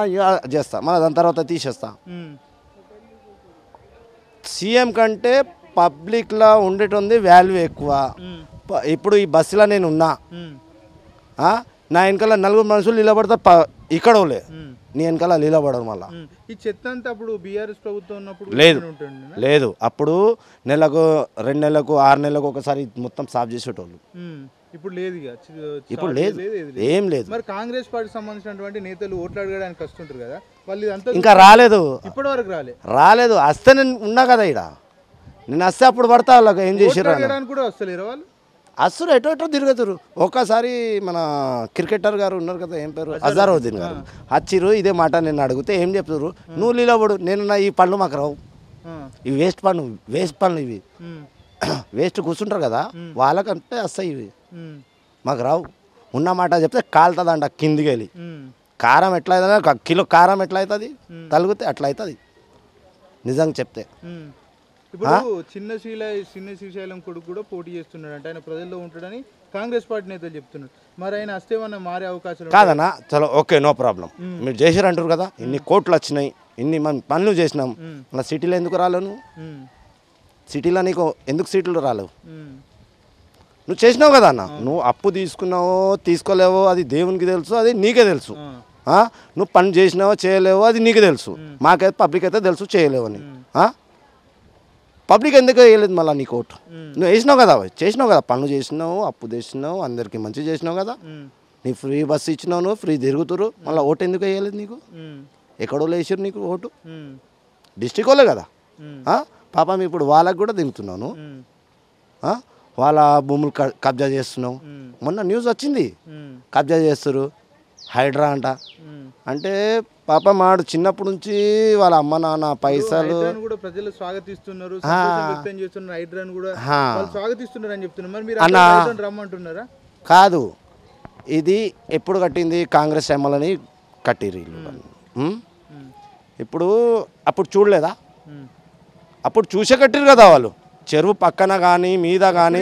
చేస్తా, మళ్ళీ దాని తర్వాత తీసేస్తా. సీఎం కంటే పబ్లిక్లో ఉండేటుంది వాల్యూ ఎక్కువ. ఇప్పుడు ఈ బస్సులో నేను ఉన్నా, నా వెనకాల 4 మనుషులు నిలబడతా, ఇక్కడ నీ వెనకాల నిలబడరు. మళ్ళీ ఈ చెత్త అంతా అప్పుడు బీఆర్ఎస్ ప్రభుత్వం ఉన్నప్పుడు లేదు, అప్పుడు నెలకు 2 నెలలకు 6 నెలలకు ఒకసారి మొత్తం సాఫ్ చేసేటోళ్ళు. ఇప్పుడు లేదు, ఇప్పుడు లేదు, ఏం లేదు. మరి కాంగ్రెస్ పార్టీ సంబంధించినటువంటి నేతలు ఓట్లు అడగడానికి వస్తుంటారు కదా, వాళ్ళు ఇదంతా ఇంకా రాలేదు, ఇప్పటి వరకు రాలేదు. వస్తే నేను ఉన్నా కదా ఇక్కడ, నేను వస్తే అప్పుడు పడతా వాళ్ళకి ఏం చేసారు కూడా వస్తలేరు వాళ్ళు, అసలు ఎటో తిరుగుతారు. ఒక్కసారి మన క్రికెటర్ గారు ఉన్నారు కదా, ఏం పేరు, అజారుద్దీన్ గారు వచ్చిర్రు, ఇదే మాట నేను అడిగితే ఏం చెప్తారు, నువ్వు లీలబడు, నేను ఈ పనులు మాకు రావు, ఇవి వేస్ట్ పనులు ఇవి వేస్ట్ కూర్చుంటారు కదా, వాళ్ళకంటే వస్తాయి, ఇవి మాకు రావు. ఉన్న మాట చెప్తే కాలుతుందంట కిందికి వెళ్ళి. కారం ఎట్లా అవుతుంది, కిలో కారం ఎట్లా అవుతుంది, తలిగితే అట్లా అవుతుంది నిజంగా చెప్తే. ఇప్పుడు చిన్న శ్రీశైలం కొడుకు కూడా పోటీ చేస్తున్నాడు అంటే, ఆయన ప్రజల్లో ఉంటాడని కాంగ్రెస్ పార్టీ నేతలు చెప్తున్నారు. మరి ఆయన వస్తేమన్నా మారే అవకాశం కాదన్నా? చలో ఓకే, నో ప్రాబ్లం. మీరు చేసారు అంటారు కదా, ఇన్ని కోట్లు వచ్చినాయి, ఇన్ని మనం పనులు చేసినాం, మన సిటీలో ఎందుకు రాలేవు? సిటీలో నీకు ఎందుకు సీట్లు రాలేవు? నువ్వు చేసినావు కదా అన్న, నువ్వు అప్పు తీసుకున్నావో తీసుకోలేవో అది దేవునికి తెలుసు, అది నీకే తెలుసు. నువ్వు పని చేసినావో చేయలేవో అది నీకే తెలుసు, మాకైతే పబ్లిక్ అయితే తెలుసు చేయలేవు అని. పబ్లిక్ ఎందుకు వేయలేదు మళ్ళీ నీకు ఓటు? నువ్వు వేసినావు కదా, చేసినావు కదా, పనులు చేసినావు, అప్పు చేసినావు, అందరికీ మంచి చేసినావు కదా, నీ ఫ్రీ బస్సు ఇచ్చినావు, నువ్వు ఫ్రీ తిరుగుతురు, మళ్ళీ ఓటు ఎందుకు వేయలేదు నీకు? ఎక్కడో వేసారు నీకు ఓటు, డిస్ట్రిక్ట్ వాళ్ళే కదా. పాపం ఇప్పుడు వాళ్ళకు కూడా దిగుతున్నాను, వాళ్ళ భూములు కబ్జా చేస్తున్నావు. మొన్న న్యూస్ వచ్చింది, కబ్జా చేస్తారు, హైడ్రా అంట. అంటే పాప మాడు చిన్నప్పటి నుంచి వాళ్ళ అమ్మ నాన్న పైసలు ప్రజలు స్వాగతిస్తున్నారు, రమ్మంటున్నారా? కాదు, ఇది ఎప్పుడు కట్టింది? కాంగ్రెస్ టైంలోని కట్టిరు ఇల్లు. ఇప్పుడు అప్పుడు చూడలేదా? అప్పుడు చూసే కట్టిరు కదా వాళ్ళు, చెరువు పక్కన కానీ మీద కానీ.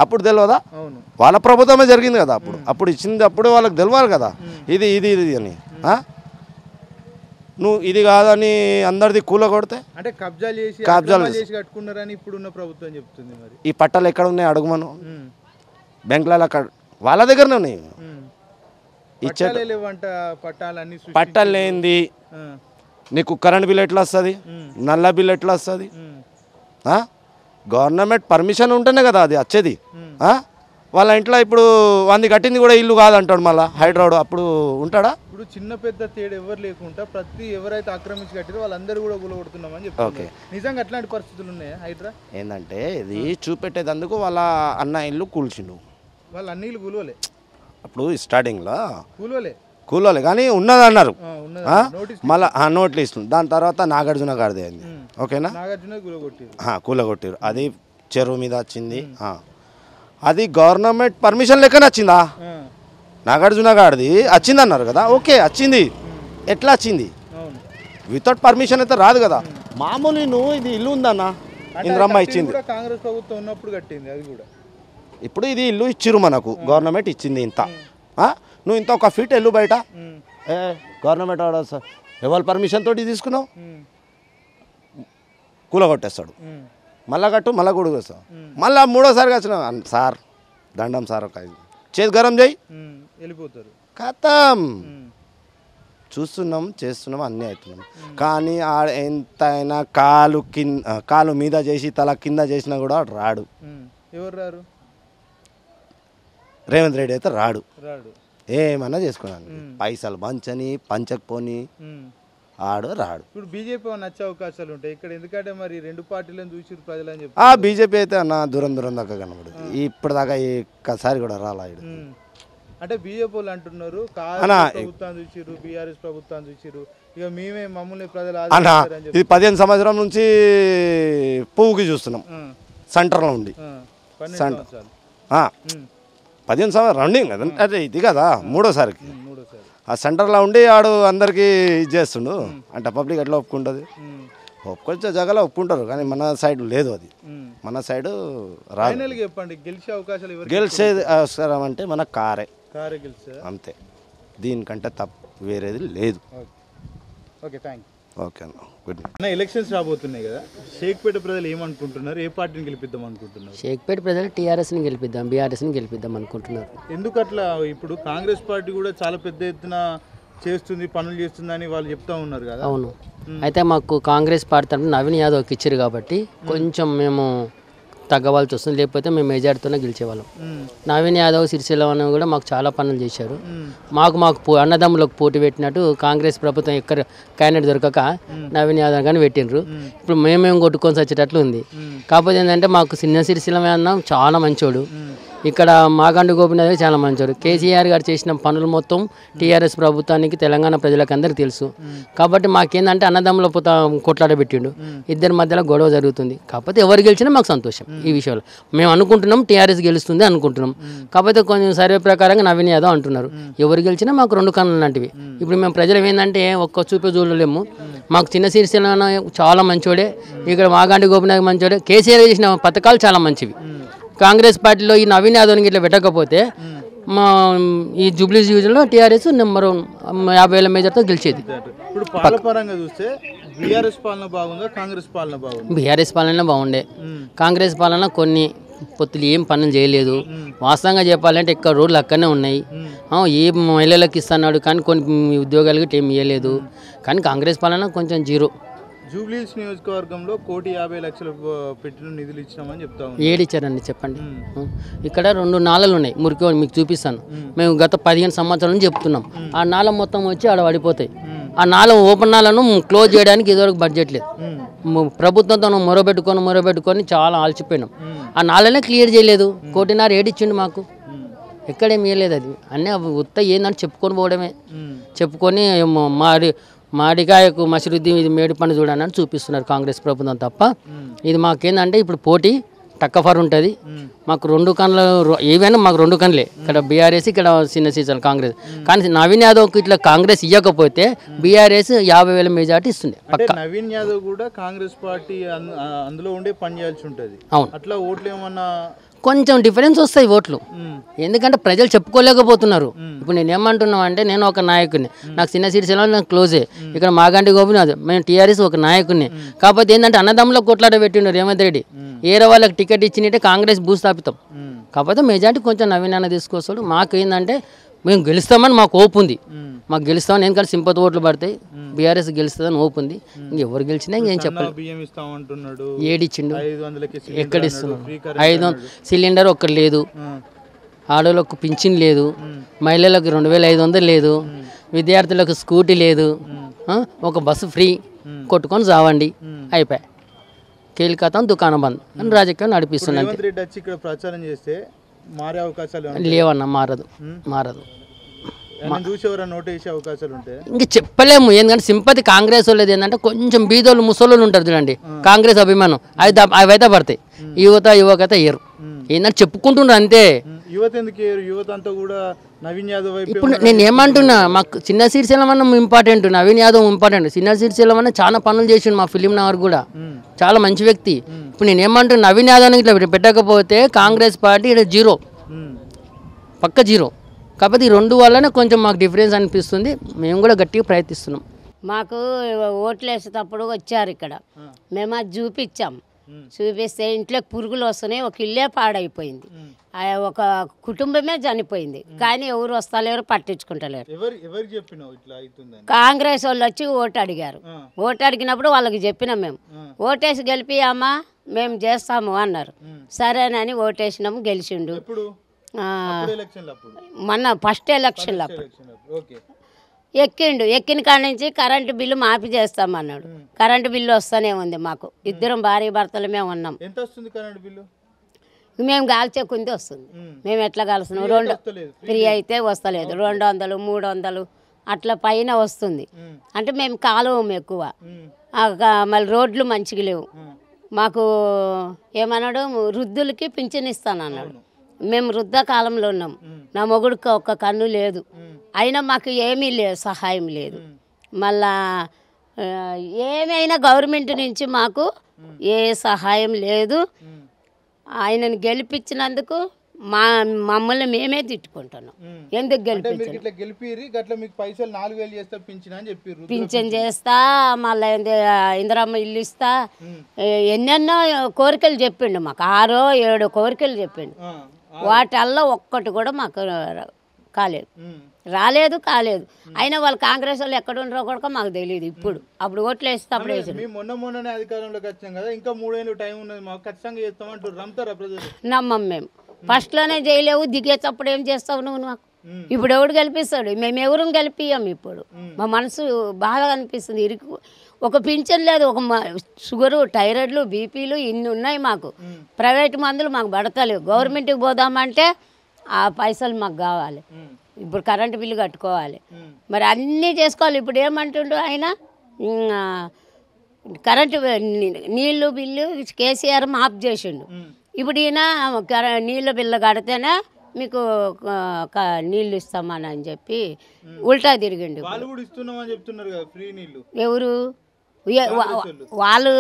అప్పుడు తెలియదా? వాళ్ళ ప్రభుత్వమే జరిగింది కదా, అప్పుడు ఇచ్చింది, అప్పుడు వాళ్ళకి తెలియాలి కదా ఇది ఇది ఇది అని. నువ్వు ఇది కాదని అందరిది కూల కొడితే అంటే కబ్జాలు చేసి కట్టుకున్నారని ఇప్పుడున్న ప్రభుత్వం చెప్తుంది. మరి ఈ పట్టాలు ఎక్కడ ఉన్నాయి అడుగుమను, బ్యాంకులలో అక్కడ వాళ్ళ దగ్గరనే ఉన్నాయి. పట్టాలు లేనిది నీకు కరెంట్ బిల్ ఎట్లా వస్తుంది, నల్ల బిల్ ఎట్లా వస్తుంది? గవర్నమెంట్ పర్మిషన్ ఉంటేనే కదా అది వచ్చేది. వాళ్ళ ఇంట్లో ఇప్పుడు వంది కట్టింది కూడా ఇల్లు కాదంటాడు మళ్ళీ హైడ్రాడు, అప్పుడు ఉంటాడా? ఇప్పుడు చిన్న పెద్ద తేడా ఎవరు లేకుండా ఎవరైతే ఆక్రమించి కట్టారో వాళ్ళందరూ కూడా కూలగొడుతున్నామని చెప్తారు. ఓకే, నిజంగా అట్లాంటి పరిస్థితులు ఉన్నాయా? హైడ్రా ఏంటంటే ఇది చూపెట్టేందుకు వాళ్ళ అన్న ఇల్లు కూల్చిండు, వాళ్ళ అన్ని ఇల్లు కూలవలే. అప్పుడు స్టార్టింగ్లో కూలవలే కానీ ఉన్నది అన్నారు, మళ్ళీ నోట్లు ఇస్తుంది. దాని తర్వాత నాగార్జున గారిది అయింది, ఓకేనా, కూలగొట్టారు. అది చెరువు మీద వచ్చింది, అది గవర్నమెంట్ పర్మిషన్ లెక్కనే వచ్చిందా? నాగార్జున గారిది వచ్చింది అన్నారు కదా, ఓకే వచ్చింది. ఎట్లా వచ్చింది? వితౌట్ పర్మిషన్ అయితే రాదు కదా. మామూలు నువ్వు ఇది ఇల్లు ఉందన్న, ఇంద్రమ్మ ఇచ్చింది, కాంగ్రెస్ ప్రభుత్వం ఉన్నప్పుడు కట్టింది అది కూడా. ఇప్పుడు ఇది ఇల్లు ఇచ్చిరు మనకు, గవర్నమెంట్ ఇచ్చింది ఇంత, నువ్వు ఇంత 1 ఫీట్ వెళ్ళు బయట, గవర్నమెంట్ ఆర్డర్ సార్ ఎవరి పర్మిషన్ తోటి తీసుకున్నావు, కూలగొట్టేస్తాడు. మళ్ళా కట్టు, మళ్ళీ కూడా వస్తావు. మళ్ళీ 3వ సారిగా వచ్చిన సార్ దండం సార్ ఒక 5 చేతి గరం చేయి వెళ్ళిపోతారు. ఖతం. చూస్తున్నాం, చేస్తున్నాం, అన్నీ అవుతున్నాం. కానీ ఎంతైనా కాలు మీద చేసి తల కింద చేసినా కూడా రాడు. ఎవరు రారు? రేవంత్ రెడ్డి అయితే రాడు. రాడు. ఏమన్నా చేసుకున్నాను, పైసలు పంచకపోని ఆడు రాడు. ఇప్పుడు బీజేపీ నచ్చే అవకాశాలు ఉంటాయి ఇక్కడ, ఎందుకంటే మరి 2 పార్టీలను చూసి ప్రజలు అని చెప్పి. బీజేపీ అయితే అన్న దూరం దాకా కనబడదు. ఇప్పటిదాకా ఒక్కసారి కూడా రాలాడు. అంటే బీజేపీ వాళ్ళు అంటున్నారు ప్రభుత్వాన్ని చూసిరు, బీఆర్ఎస్ ప్రభుత్వాన్ని చూసిరు, ఇక మేమే మమ్మల్ని ప్రజలు అన్న ఇది 15 సంవత్సరం నుంచి పువ్వుకి చూస్తున్నాం. సెంటర్లో ఉండి 15 సంవత్సరం రన్నింగ్ అంటే ఇది కదా 3వసారికి ఆ సెంటర్లో ఉండి ఆడు అందరికీ ఇది చేస్తుండు. అంటే పబ్లిక్ ఎట్లా ఒప్పుకుంటుంది? ఒప్పుకొచ్చే జగలో ఒప్పుకుంటారు, కానీ మన సైడ్ లేదు. అది మన సైడ్ రాదు. చెప్పండి, గెలిచే అవకాశాలు గెలిచేది అవసరం అంటే మన కారే అంతే, దీనికంటే తప్పు వేరేది లేదు. Okay, thank you. ఓకే అన్న, గుడ్ నైట్. అన్న ఎలక్షన్స్ రాబోతున్నాయి కదా, షేక్పేట ప్రజలు ఏమనుకుంటున్నారు? ఏ పార్టీని గెలిపిద్దాం అనుకుంటున్నారు? షేక్పేట ప్రజలు టీఆర్ఎస్ని గెలిపిద్దాం, బీఆర్ఎస్ని గెలిపిద్దాం అనుకుంటున్నారు. ఎందుకు అట్లా? ఇప్పుడు కాంగ్రెస్ పార్టీ కూడా చాలా పెద్ద ఎత్తున చేస్తుంది, పనులు చేస్తుందని వాళ్ళు చెప్తా ఉన్నారు కదా. అవును, అయితే మాకు కాంగ్రెస్ పార్టీ తరఫున నవీన్ యాదవ్కి ఇచ్చారు కాబట్టి కొంచెం మేము తగ్గవలసి వస్తుంది, లేకపోతే మేము మెజార్టీతోనే గెలిచేవాళ్ళం. నవీన్ యాదవ్ సిరిసిల్ల కూడా మాకు చాలా పనులు చేశారు. మాకు అన్నదమ్ములకు పోటీ పెట్టినట్టు కాంగ్రెస్ ప్రభుత్వం ఎక్కడ క్యాండిడేట్ దొరకక నవీన్ యాదవ్ కానీ పెట్టినరు. ఇప్పుడు మేమేం కొట్టుకొని వచ్చేటట్లు ఉంది. కాకపోతే ఏంటంటే మాకు చిన్న సిరిసిల్ల అన్న చాలా మంచోడు, ఇక్కడ మాగంటి గోపినాథ్ చాలా మంచోడు. కేసీఆర్ గారు చేసిన పనులు మొత్తం టీఆర్ఎస్ ప్రభుత్వానికి తెలంగాణ ప్రజలకు అందరికీ తెలుసు. కాబట్టి మాకేందంటే అన్నదమ్ముల కొట్లాడ పెట్టిండు, ఇద్దరి మధ్యలో గొడవ జరుగుతుంది. కాకపోతే ఎవరు గెలిచినా మాకు సంతోషం. ఈ విషయంలో మేము అనుకుంటున్నాం టీఆర్ఎస్ గెలుస్తుంది అనుకుంటున్నాం. కాకపోతే కొంచెం సర్వే ప్రకారంగా నవీన్ యాదవ్ అంటున్నారు. ఎవరు గెలిచినా మాకు 2 కన్నులు లాంటివి. ఇప్పుడు మేము ప్రజలు ఏంటంటే ఒక్క చూపే చూడలేము. మాకు చిన్న సిరిసిల్ల చాలా మంచోడే, ఇక్కడ మాగంటి గోపినాథ్ మంచోడే. కేసీఆర్ చేసిన పథకాలు చాలా మంచివి. కాంగ్రెస్ పార్టీలో ఈ నవీన్ యాదవ్ని ఇట్లా పెట్టకపోతే మా ఈ జూబ్లీ డివిజన్లో టీఆర్ఎస్ నెంబర్ 50,000 మెజార్టీతో గెలిచేది. ఇప్పుడు పాలపరంగా చూస్తే బీఆర్ఎస్ పాలన బాగుందా, కాంగ్రెస్ పాలన బాగుంది? బీఆర్ఎస్ పాలన బాగుండే, కాంగ్రెస్ పాలన కొన్ని పొత్తులు ఏం పనులు చేయలేదు. వాస్తవంగా చెప్పాలంటే ఇక్కడ రోడ్లు అక్కడనే ఉన్నాయి. ఏ మహిళలకు ఇస్తున్నాడు కానీ కొన్ని ఉద్యోగాలకి ఏం ఇవ్వలేదు. కానీ కాంగ్రెస్ పాలన కొంచెం జీరో. జూబ్లీహిల్స్ నియోజకవర్గంలో 1,50,00,000 పెట్టిన నిధులు ఇచ్చినామని చెప్తా ఉన్నాం. ఏడిచ్చారండి చెప్పండి. ఇక్కడ 2 నాళాలు ఉన్నాయి, మురికి మీకు చూపిస్తాను. మేము గత 15 సంవత్సరాల నుంచి చెప్తున్నాం. ఆ నాళ మొత్తం వచ్చి ఆడ పడిపోతాయి. ఆ నాళ ఓపెన్ నాళను క్లోజ్ చేయడానికి ఇదివరకు బడ్జెట్ లేదు. ప్రభుత్వంతో మొరబెట్టుకొని చాలా ఆల్చిపోయినాం. ఆ నాళనే క్లియర్ చేయలేదు. 1.5 ఏడిచ్చిండు మాకు, ఎక్కడేం ఇవ్వలేదు. అది అన్నీ ఉత్త ఏందని చెప్పుకొని పోవడమే. చెప్పుకొని మాడికాయకు మసిరుద్దీన్ ఇది మేడి పని చూడని అని చూపిస్తున్నారు కాంగ్రెస్ ప్రభుత్వం తప్ప. ఇది మాకేందంటే ఇప్పుడు పోటీ టక్కఫర్ ఉంటుంది. మాకు 2 కన్నులు ఏవైనా మాకు 2 కన్నులే. ఇక్కడ బీఆర్ఎస్, ఇక్కడ చిన్న సీజన్ కాంగ్రెస్. కానీ నవీన్ యాదవ్కి ఇట్లా కాంగ్రెస్ ఇవ్వకపోతే బీఆర్ఎస్ 50,000 మెజార్టీ ఇస్తుంది పక్క. నవీన్ యాదవ్ కూడా కాంగ్రెస్ పార్టీ అందులో ఉండే పని చేయాల్సి ఉంటుంది. అవును, అట్లా ఓట్లు ఏమన్నా కొంచెం డిఫరెన్స్ వస్తాయి ఓట్లు, ఎందుకంటే ప్రజలు చెప్పుకోలేకపోతున్నారు. ఇప్పుడు నేను ఏమంటున్నాం అంటే, నేను ఒక నాయకుడిని, నాకు చిన్న సిరిసిల్ల నాకు క్లోజే. ఇక్కడ మాగంటి గోపినాథ్, మేము టీఆర్ఎస్ ఒక నాయకుడిని. కాకపోతే ఏంటంటే అన్నదమ్ములకు కొట్లాట పెట్టిండు రేవంత్ రెడ్డి. ఏరే వాళ్ళకి టికెట్ ఇచ్చినట్టే కాంగ్రెస్ భూస్థాపితం. కాకపోతే మెజార్టీ కొంచెం నవీన్ అన్న తీసుకొస్తాడు. మాకు ఏంటంటే మేము గెలుస్తామని మాకు ఓపు ఉంది. మాకు గెలుస్తామని ఎందుకంటే సింపతి ఓట్లు పడతాయి. బీఆర్ఎస్ గెలుస్తుందని ఓపు ఉంది. ఇంకెవరు గెలిచినా ఇంకేం చెప్పాలి. ఏడిచ్చిండు, ఎక్కడ ఇస్తున్నాడు? 500 సిలిండర్ ఒక్కటి లేదు, ఆడవాళ్ళకు పింఛన్ లేదు, మహిళలకు 2,500 లేదు, విద్యార్థులకు స్కూటీ లేదు, ఒక బస్సు ఫ్రీ, కొట్టుకొని చావండి అయిపోయి కేలికతం దుకాణం బంద్ అని రాజకీయం నడిపిస్తున్నాను. లేవన్నా, మారదు. ఇంకా చెప్పలేము, ఎందుకంటే సింపతి కాంగ్రెస్ వాళ్ళది ఏంటంటే కొంచెం బీదోళ్ళు ముసలోళ్ళు ఉంటారు చూడండి, కాంగ్రెస్ అభిమానం అవైతే పడతాయి. యువత ఏరు ఏంటంటే చెప్పుకుంటున్నారు అంతే. ఇప్పుడు నేను ఏమంటున్నా, మాకు చిన్న సిరిసిల్ల ఇంపార్టెంట్, నవీన్ యాదవ్ ఇంపార్టెంట్. చిన్న సిరిసిల్ల చాలా పనులు చేసిండు మా ఫిలిం నగర్ కూడా, చాలా మంచి వ్యక్తి. ఇప్పుడు నేను ఏమంటున్నా, నవీన్ యాదవ్ని ఇట్లా పెట్టకపోతే కాంగ్రెస్ పార్టీ ఇక్కడ జీరో, పక్క జీరో. కాకపోతే ఈ 2 వల్లనే కొంచెం మాకు డిఫరెన్స్ అనిపిస్తుంది. మేము కూడా గట్టిగా ప్రయత్నిస్తున్నాం. మాకు ఓట్లు వేసేటప్పుడు వచ్చారు ఇక్కడ, మేము అది చూపించాం. చూపిస్తే ఇంట్లో పురుగులు వస్తున్నాయి, ఒక ఇల్లే పాడైపోయింది, ఒక కుటుంబమే చనిపోయింది. కానీ ఎవరు వస్తలేరు, పట్టించుకుంటలేరు. కాంగ్రెస్ వాళ్ళు వచ్చి ఓటు అడిగారు. ఓటు అడిగినప్పుడు వాళ్ళకి చెప్పినాం, మేము ఓటేసి గెలిపి అమ్మా మేము చేస్తాము అన్నారు. సరేనని ఓటేసినాము, గెలిచిండు. మొన్న ఫస్ట్ ఎలక్షన్లో అప్పుడు ఎక్కిన కాడ నుంచి కరెంటు బిల్లు మాఫీ చేస్తామన్నాడు. కరెంటు బిల్లు వస్తూనే ఉంది మాకు. ఇద్దరం భార్య భర్తలమే ఉన్నాం. మేము కాల్చే కుంది వస్తుంది. మేము ఎట్లా కాల్స్తున్నాం, 2 ఫ్రీ అయితే వస్తలేదు, 200 300 అట్లా పైన వస్తుంది. అంటే మేము కాలువం ఎక్కువ, మళ్ళీ రోడ్లు మంచిగా లేవు. మాకు ఏమన్నాడు, వృద్ధులకి పింఛన్ ఇస్తానన్నాడు. మేము వృద్ధ కాలంలో ఉన్నాం. నా మొగుడికి ఒక్క కన్ను లేదు, అయినా మాకు ఏమీ లేదు, సహాయం లేదు. మళ్ళా ఏమైనా గవర్నమెంట్ నుంచి మాకు ఏ సహాయం లేదు. ఆయనను గెలిపించినందుకు మమ్మల్ని మేమే తిట్టుకుంటున్నాం. ఎందుకు పింఛన్ చేస్తా, మళ్ళీ ఇందిరమ్మ ఇల్లు ఇస్తా, ఎన్నెన్నో కోరికలు చెప్పిండు మాకు. 6 7 కోరికలు చెప్పిండు. వాటల్లో ఒక్కటి కూడా మాకు రాలేదు, కాలేదు. అయినా వాళ్ళు కాంగ్రెస్ వాళ్ళు ఎక్కడ ఉండరో కూడా మాకు తెలియదు. ఇప్పుడు అప్పుడు ఓట్లు వేస్తే అప్పుడు వేసారు. మొన్ననే అధికారంలోకి వచ్చాం కదా, ఇంకా 3 ఏళ్ళు టైం ఉన్నది, మాకు ఖచ్చితంగా చేస్తామంటారు. నమ్ముతారా ప్రజలు? నమ్మం మేము. ఫస్ట్లోనే చేయలేవు, దిగేటప్పుడు ఏం చేస్తావు నువ్వు నాకు? ఇప్పుడు ఎవడు గెలిపిస్తాడు? మేము ఎవరు గెలిపియ్యం. ఇప్పుడు మా మనసు బాగా అనిపిస్తుంది. ఒక పింఛన్ లేదు, ఒక షుగరు, థైరాయిడ్లు, బీపీలు ఇన్ని ఉన్నాయి మాకు. ప్రైవేట్ మందులు మాకు పడతలేవు. గవర్నమెంట్కి పోదామంటే ఆ పైసలు మాకు కావాలి. ఇప్పుడు కరెంటు బిల్లు కట్టుకోవాలి, మరి అన్నీ చేసుకోవాలి. ఇప్పుడు ఏమంటుండు ఆయన, కరెంటు నీళ్ళు బిల్లు కేసీఆర్ మాఫ్ చేసిండు. ఇప్పుడు ఈయన నీళ్ళ బిల్లు కడితేనే మీకు నీళ్ళు ఇస్తామని అని చెప్పి ఉల్టా తిరిగిండు. ఎవరు వాళ్ళు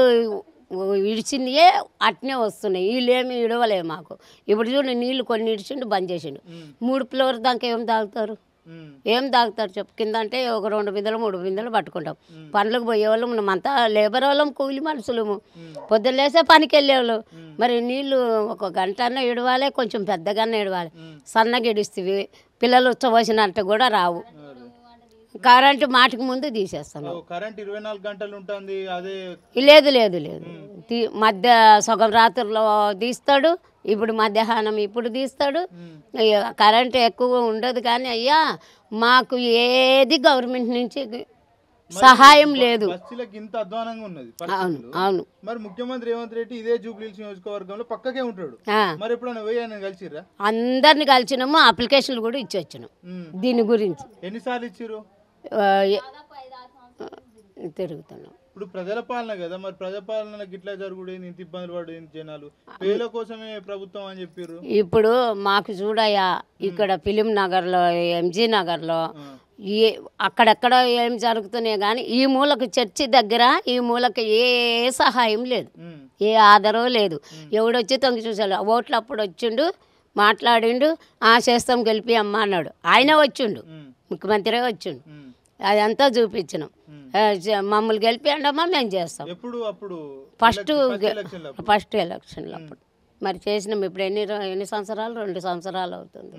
ఇడిచిందే అట్నే వస్తున్నాయి, వీళ్ళేమి ఇడవలే మాకు. ఇప్పుడు చూడండి, నీళ్ళు కొన్ని ఇడిచిండు, బంద్ చేసిండు. 3 ఫ్లోర్ దాకా ఏం తాగుతారు? చెప్పు. కింద అంటే ఒక 2 బిందెలు 3 బిందెలు పట్టుకుంటాం. పనులకు పోయేవాళ్ళం మనమంతా, లేబర్ వాళ్ళం, కూలి మనుషులము. పొద్దున్న లేసే పనికి వెళ్ళేవాళ్ళు. మరి నీళ్ళు ఒక గంట అన్న ఇడవాలి, కొంచెం పెద్దగానే ఇడవాలి. సన్నగా ఇడిస్తేవి పిల్లలు ఉచ్చబోసినట్టు కూడా రావు. కరెంటు మాటికి ముందు తీసేస్తాను. కరెంట్ 24 గంటలు ఉంటుంది. అదే లేదు మధ్య సగం రాత్రిలో తీస్తాడు, ఇప్పుడు మధ్యాహ్నం ఇప్పుడు తీస్తాడు. కరెంటు ఎక్కువ ఉండదు. కానీ అయ్యా మాకు ఏది గవర్నమెంట్ నుంచి సహాయం లేదు. ఇంత అధ్వానంగా ఉన్నది. అవును. మరి ముఖ్యమంత్రి రేవంత్ రెడ్డి ఇదే జూబ్లీహిల్స్ నియోజకవర్గంలో పక్కకే ఉంటాడు. మరి ఎప్పుడైనా పోయి కలిసిరా? అందరిని కలిసినాము, అప్లికేషన్లు కూడా ఇచ్చి వచ్చినాం దీని గురించి. ఎన్నిసార్లు ఇచ్చిరు? తిరుగుతున్నాం. ఇప్పుడు ప్రజల పాలన కదా, మరి ప్రజాపాలనకి ఇట్లా జరుగుడేది, ఇంత ఇబ్బందులు పడేది జనాలు, పేదల కోసమే ప్రభుత్వం అని చెప్పారు. ఇప్పుడు మాకు చూడయ్యా, ఇక్కడ ఫిలిం నగర్లో, ఎంజీ నగర్లో అక్కడెక్కడ ఏం జరుగుతున్నాయి. కానీ ఈ మూలకు చర్చి దగ్గర ఈ మూలకు ఏ సహాయం లేదు, ఏ ఆధారం లేదు. ఎవడొచ్చి తొంగి చూసాడు, ఓట్లు అప్పుడు వచ్చిండు, మాట్లాడిండు, చేస్తాం గెలిపి అమ్మ అన్నాడు. ఆయన వచ్చిండు, ముఖ్యమంత్రి వచ్చిండు, అదంతా చూపించినాం. మమ్మల్ని గెలిపియండమ్మా మేము చేస్తాం. ఫస్ట్ ఎలక్షన్లో అప్పుడు మరి చేసినాం. ఇప్పుడు ఎన్ని సంవత్సరాలు? 2 సంవత్సరాలు అవుతుంది.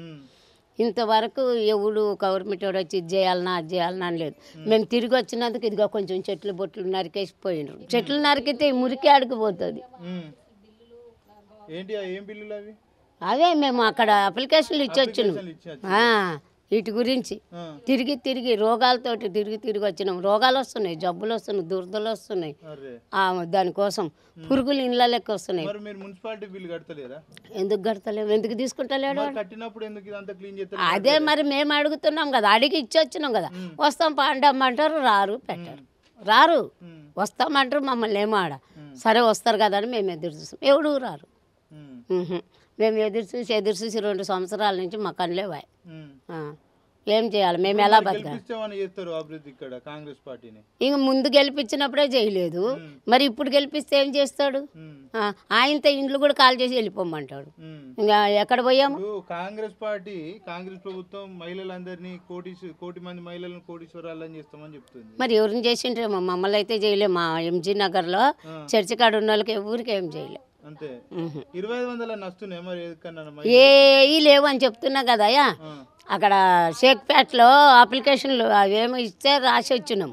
ఇంతవరకు ఎవడు గవర్నమెంట్ వాడు వచ్చి ఇది చేయాలన్నా అది చేయాలన్నా అని లేదు. మేము తిరిగి వచ్చినందుకు ఇదిగా కొంచెం చెట్లు బొట్లు నరికేసిపోయినారు. చెట్లు నరికితే మురికి ఆడికిపోతుంది. అదే మేము అక్కడ అప్లికేషన్లు ఇచ్చి వచ్చినాం. వీటి గురించి తిరిగి రోగాలతోటి తిరిగి వచ్చినాం. రోగాలు వస్తున్నాయి, జబ్బులు వస్తున్నాయి, దురదలు వస్తున్నాయి. దానికోసం పురుగులు ఇండ్ల లెక్క వస్తున్నాయి. ఎందుకు కడతలేము? ఎందుకు తీసుకుంటలేడు? అదే మరి మేము అడుగుతున్నాం కదా, అడిగి ఇచ్చి వచ్చినాం కదా. వస్తాం పాండమ్మంటారు, రారు, పెట్టారు, రారు. వస్తామంటారు, మమ్మల్ని ఏమో ఆడ. సరే వస్తారు కదా అని మేము ఎదురు చూస్తాం. ఎవడు రారు. మేము ఎదురు చూసి 2 సంవత్సరాల నుంచి మా కళ్ళే వాయి. ఏం చేయాలి మేము ఎలా బతకాలి? గెలిపిస్తామని చేస్తారు అభివృద్ధి ఇక్కడ కాంగ్రెస్ పార్టీని. ఇంక ముందు గెలిపించినప్పుడే చేయలేదు, మరి ఇప్పుడు గెలిపిస్తే ఏం చేస్తాడు? ఆయనతో ఇండ్లు కూడా కాల్ చేసి వెళ్ళిపోమంటాడు. ఇంకా ఎక్కడ పోయాము? కాంగ్రెస్ పార్టీ, కాంగ్రెస్ ప్రభుత్వం మహిళలందరినీ కోటి మంది మహిళలను కోటీశ్వరాలని చేస్తామని చెప్తుంది. మరి ఎవరిని చేసిండ్రేమో, మమ్మల్ని అయితే చేయలేము. మా ఎంజీ నగర్లో చర్చి కాడ ఉన్న వాళ్ళకి ఎవరికి ఏం చేయలే. అంతే 2500 నస్తున్నాయి. మరి ఏ లేవు అని చెప్తున్నా కదయ్యా. అక్కడ షేక్పేటలో అప్లికేషన్లు అవేమో ఇస్తే రాసి వచ్చినాం.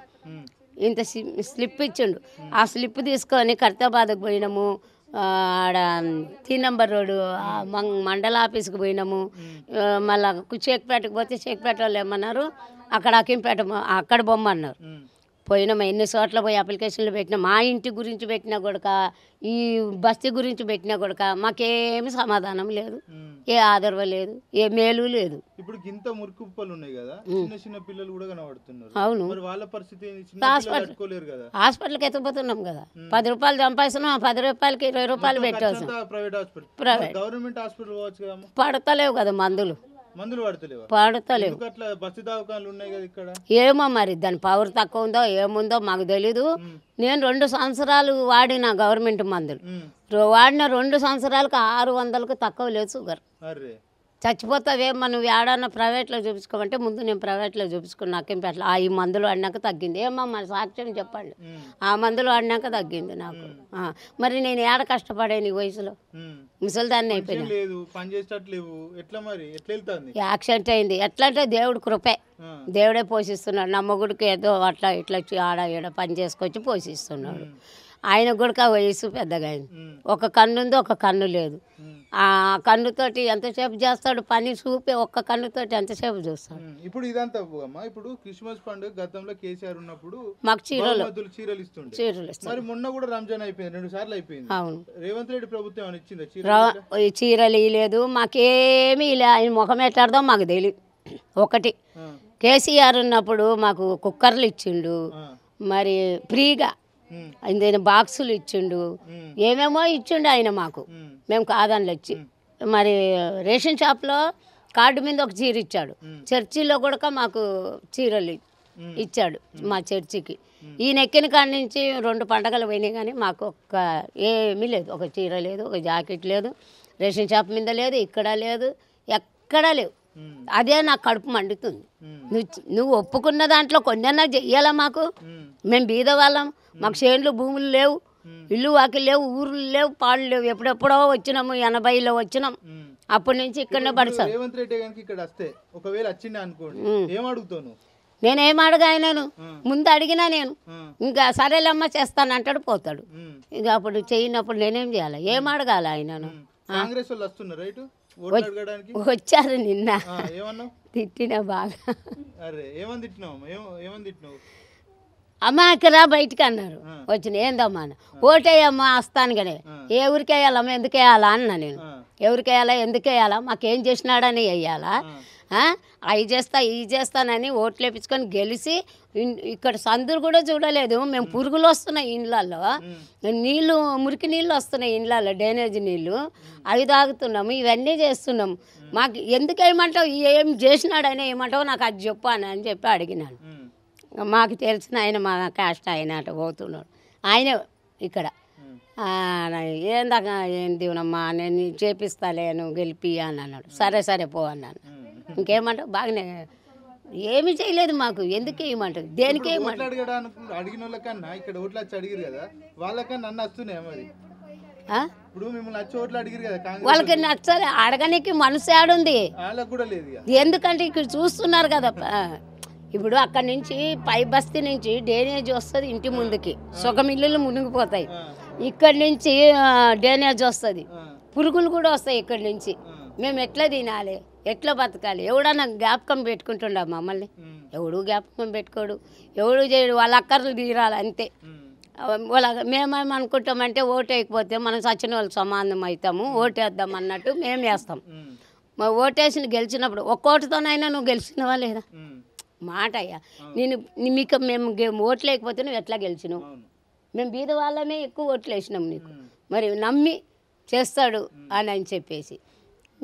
ఇంత స్లిప్ ఇచ్చిండు. ఆ స్లిప్ తీసుకొని ఖైరతాబాద్కు పోయినాము. ఆడ 3 నంబర్ రోడ్డు మండల ఆఫీస్కి పోయినాము. మళ్ళీ షేక్పేటకు పోతే షేక్పేట వాళ్ళు ఏమన్నారు, అక్కడ అకింపేట అక్కడ బొమ్మన్నారు. పోయినాము, ఎన్ని చోట్ల పోయి అప్లికేషన్లు పెట్టినా, మా ఇంటి గురించి పెట్టినా కూడా, ఈ బస్తీ గురించి పెట్టినా కూడా మాకేమి సమాధానం లేదు, ఏ ఆదరవ లేదు, ఏ మేలు లేదు. ఇప్పుడు ఇంత మురికి కుప్పలు ఉన్నాయి కదా, చిన్న చిన్న పిల్లలు కూడా కనబడుతున్నారు. అవును, వాళ్ళ పరిస్థితి హాస్పిటల్కి ఎత్తుకుపోతున్నాం కదా. 10 రూపాయలు సంపాదిస్తున్నాం, 10 రూపాయలకి 20 రూపాయలు పెట్టవచ్చు. ప్రైవేట్ గవర్నమెంట్ హాస్పిటల్ పోవచ్చు కదా. పడతలేవు కదా మందులు పడతలేవు. ఏమో మరి దాని పవర్ తక్కువ ఉందో ఏముందో మాకు తెలీదు. నేను 2 సంవత్సరాలు వాడిన గవర్నమెంట్ మందులు, వాడిన 2 సంవత్సరాలకు 600కు తక్కువ లేదు షుగర్. చచ్చిపోతావే మనం ఏడన్నా ప్రైవేట్లో చూపించుకోమంటే ముందు నేను ప్రైవేట్లో చూపించుకున్నా అక్కింపేటలో. ఈ మందులు వాడినాక తగ్గింది. ఏమో మరి సాక్ష్యం చెప్పండి, ఆ మందులు వాడినాక తగ్గింది నాకు. మరి నేను ఏడ కష్టపడేది ఈ వయసులో, ముసలిదాన్ని అయిపోయినా. యాక్సిడెంట్ అయింది. ఎట్లా అంటే దేవుడు కృపే, దేవుడే పోషిస్తున్నాడు. నా మొగుడికి ఏదో అట్లా ఇట్లా ఆడ ఈడ పని చేసుకొచ్చి పోషిస్తున్నాడు. ఆయన కూడా వయసు పెద్దగా అయింది. ఒక కన్ను ఉంది, ఒక కన్ను లేదు. ఆ కన్నుతోటి ఎంతసేపు చేస్తాడు పని, చూపే ఒక్క కన్నుతోటి ఎంతసేపు చూస్తాడు. ఇప్పుడు ఇదంతా ఇప్పుడు క్రిస్మస్ పండుగ గతంలో కేసీఆర్ ఉన్నప్పుడు మాకు చీరలు ఇస్తుండే. మరి మొన్న కూడా రంజాన్ అయిపోయింది, 2 సార్లు అయిపోయింది. అవును, రేవంత్ రెడ్డి ప్రభుత్వం ఏమైనా ఇచ్చిందా చీరలు? ఇలేదు, మాకేమీ ఇలా. ఆయన ముఖం ఎట్లాడదో మాకు తెలియదు. ఒకటి కేసీఆర్ ఉన్నప్పుడు మాకు కుక్కర్లు ఇచ్చిండు, మరి ఫ్రీగా ఆయన బాక్సులు ఇచ్చిండు, ఏమేమో ఇచ్చిండు ఆయన మాకు. మేము కాదని వచ్చి మరి రేషన్ షాప్లో కార్డు మీద ఒక చీర ఇచ్చాడు. చర్చిలో కూడా మాకు చీరలు ఇచ్చాడు మా చర్చికి. ఈయన ఎక్కిన కాడి నుంచి 2 పండగలు పోయినాయి కానీ మాకు ఏమీ లేదు. ఒక చీర లేదు, ఒక జాకెట్ లేదు, రేషన్ షాప్ మీద లేదు, ఇక్కడ లేదు, ఎక్కడా లేవు. అదే నాకు కడుపు మండుతుంది. నువ్వు ఒప్పుకున్న దాంట్లో కొన్నన్నా చెయ్యాలా మాకు? మేము బీద వాళ్ళం, మాకు చేనులు భూములు లేవు, ఇల్లు వాకిలు లేవు, ఊర్లు లేవు, పాళ్ళు లేవు. ఎప్పుడెప్పుడో వచ్చినాము, 80లో వచ్చినాం. అప్పటి నుంచి ఇక్కడనే పడతాం. రేవంత్ రెడ్డి గారికి ఇక్కడ వస్తే ఒకవేళ వచ్చింది అనుకోండి, ఏం అడుగుతాను? నేనేం అడగా ఆయనను, ముందు అడిగినా నేను. ఇంకా సరేలేమ్మా చేస్తాను అంటాడు, పోతాడు. ఇక అప్పుడు చేయనప్పుడు నేనేం చేయాలి? ఏం అడగాలి ఆయనను? కాంగ్రెస్ వాళ్ళు వస్తున్నారు రైట్, వచ్చారు నిన్న, తిట్టినా బాగా. అమ్మా ఇక్కడ బయటికి అన్నారు. వచ్చిన ఏందమ్మా అని, ఓటేయమ్మా వస్తాను కానీ ఏ ఊరికి వేయాలమ్మా, ఎందుకు వేయాలా అన్నా నేను. ఎవరికి వేయాలా, ఎందుకు వేయాలా, మాకేం చేసినాడని వేయాలా, అవి చేస్తా ఇవి చేస్తానని ఓట్లు వేపించుకొని గెలిచి ఇక్కడ సందులు కూడా చూడలేదు. మేము పురుగులు వస్తున్నాయి ఇండ్లలో, నీళ్ళు మురికి నీళ్ళు వస్తున్నాయి ఇండ్లలో, డ్రైనేజ్ నీళ్ళు, అవి తాగుతున్నాము, ఇవన్నీ చేస్తున్నాము. మాకు ఎందుకు వేయమంటావు, ఏం చేసినాడని ఏమంటావు నాకు అది చెప్పు అని చెప్పి అడిగినాను. మాకు తెలిసిన ఆయన మా కాస్ట్ ఆయన అట పోతున్నాడు. ఆయన ఇక్కడ ఏందాక ఏందినమ్మా నేను చేపిస్తాలే, నువ్వు గెలిపి అని అన్నాడు. సరే సరే పో అన్నాను. ఇంకేమంటావు, బాగానే ఏమి చేయలేదు మాకు, ఎందుకు వేయమంటారు, దేనికి వేయమంటారు? అడిగిన వాళ్ళకన్నా ఇక్కడ ఓట్లు వచ్చి అడిగారు కదా, వాళ్ళకన్నా నన్ను వస్తున్నాయి మరి. ఇప్పుడు మిమ్మల్ని వచ్చి ఓట్లు అడిగారు కదా, వాళ్ళకి నచ్చాలి, అడగనికి మనసు ఏడుంది, వాళ్ళకి కూడా లేదు. ఎందుకంటే ఇక్కడ చూస్తున్నారు కదా. ఇప్పుడు అక్కడి నుంచి పై బస్తీ నుంచి డ్రైనేజ్ వస్తుంది ఇంటి ముందుకి, సుఖం ఇల్లులు మునిగిపోతాయి. ఇక్కడి నుంచి డ్రైనేజ్ వస్తుంది, పురుగులు కూడా వస్తాయి ఇక్కడి నుంచి. మేము ఎట్లా తినాలి, ఎట్లా బతకాలి? ఎవడన్నా జ్ఞాపకం పెట్టుకుంటుండ మమ్మల్ని? ఎవడు జ్ఞాపకం పెట్టుకోడు, ఎవడు చేయడు. వాళ్ళ అక్కర్లు తీరాలి అంతే. వాళ్ళ మేమేమనుకుంటామంటే ఓటు వేయకపోతే మనం సచిన వాళ్ళకి సమానం అవుతాము, ఓటేద్దాం అన్నట్టు మేము వేస్తాం. మా ఓటేసి గెలిచినప్పుడు ఒక్కోటితోనైనా నువ్వు గెలిచినవా లేదా మాట అయ్యా. నేను మీకు మేము ఓట్లు వేయకపోతే నువ్వు ఎట్లా గెలిచినావు? మేము బీద వాళ్ళమే ఎక్కువ ఓట్లు వేసినాం నీకు, మరి నమ్మి చేస్తాడు అని చెప్పేసి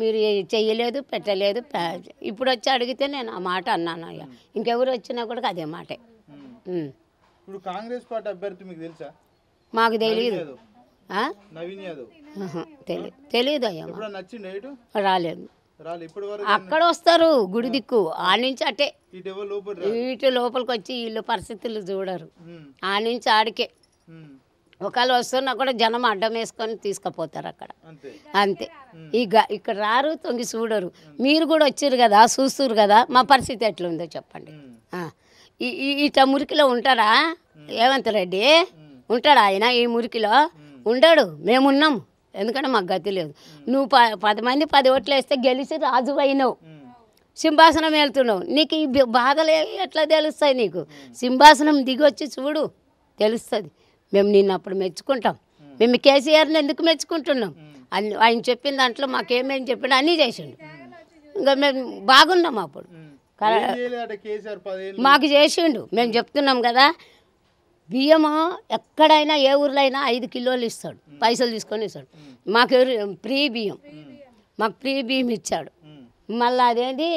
మీరు చెయ్యలేదు పెట్టలేదు ఇప్పుడు వచ్చి అడిగితే నేను ఆ మాట అన్నాను అయ్యా. ఇంకెవరు వచ్చినా కూడా అదే మాటే. ఇప్పుడు కాంగ్రెస్ పార్టీ అభ్యర్థి మీకు తెలుసా? మాకు తెలియదు. నవీన్ యాదవ్ తెలియదు అయ్యా. రాలేదు. అక్కడ వస్తారు గుడి దిక్కు ఆ నుంచి అటే ఇటు లోపలికి వచ్చి వీళ్ళు పరిస్థితులు చూడరు. ఆ నుంచి ఆడికే ఒకవేళ వస్తున్నా కూడా జనం అడ్డం వేసుకొని తీసుకుపోతారు అక్కడ అంతే. ఇక్కడ రారు తొంగి చూడరు. మీరు కూడా వచ్చారు కదా చూస్తురు కదా మా పరిస్థితి ఎట్లుందో చెప్పండి. ఇట్లా మురికిలో ఉంటారా రేవంత్ రెడ్డి? ఉంటాడా ఆయన ఈ మురికిలో? ఉండడు. మేమున్నాం ఎందుకంటే మాకు గతి లేదు. నువ్వు 10 మంది 10 ఓట్లు వేస్తే గెలిచి రాజు అయినావు, సింహాసనం వెళ్తున్నావు. నీకు ఈ బాధలే ఎట్లా తెలుస్తాయి నీకు? సింహాసనం దిగొచ్చి చూడు తెలుస్తుంది. మేము నిన్ను అప్పుడు మెచ్చుకుంటాం. మేము కేసీఆర్ని ఎందుకు మెచ్చుకుంటున్నాం? ఆయన చెప్పిన దాంట్లో మాకేమేమి చెప్పినా అన్నీ చేసిండు. ఇంకా మేము బాగున్నాం అప్పుడు. మాకు చేసిండు. మేము చెప్తున్నాం కదా, బియ్యము ఎక్కడైనా ఏ ఊర్లో అయినా 5 కిలోలు ఇస్తాడు, పైసలు తీసుకొని ఇస్తాడు. మాకు ఫ్రీ బియ్యం, మాకు ఫ్రీ బియ్యం ఇచ్చాడు. మళ్ళీ అదేంటి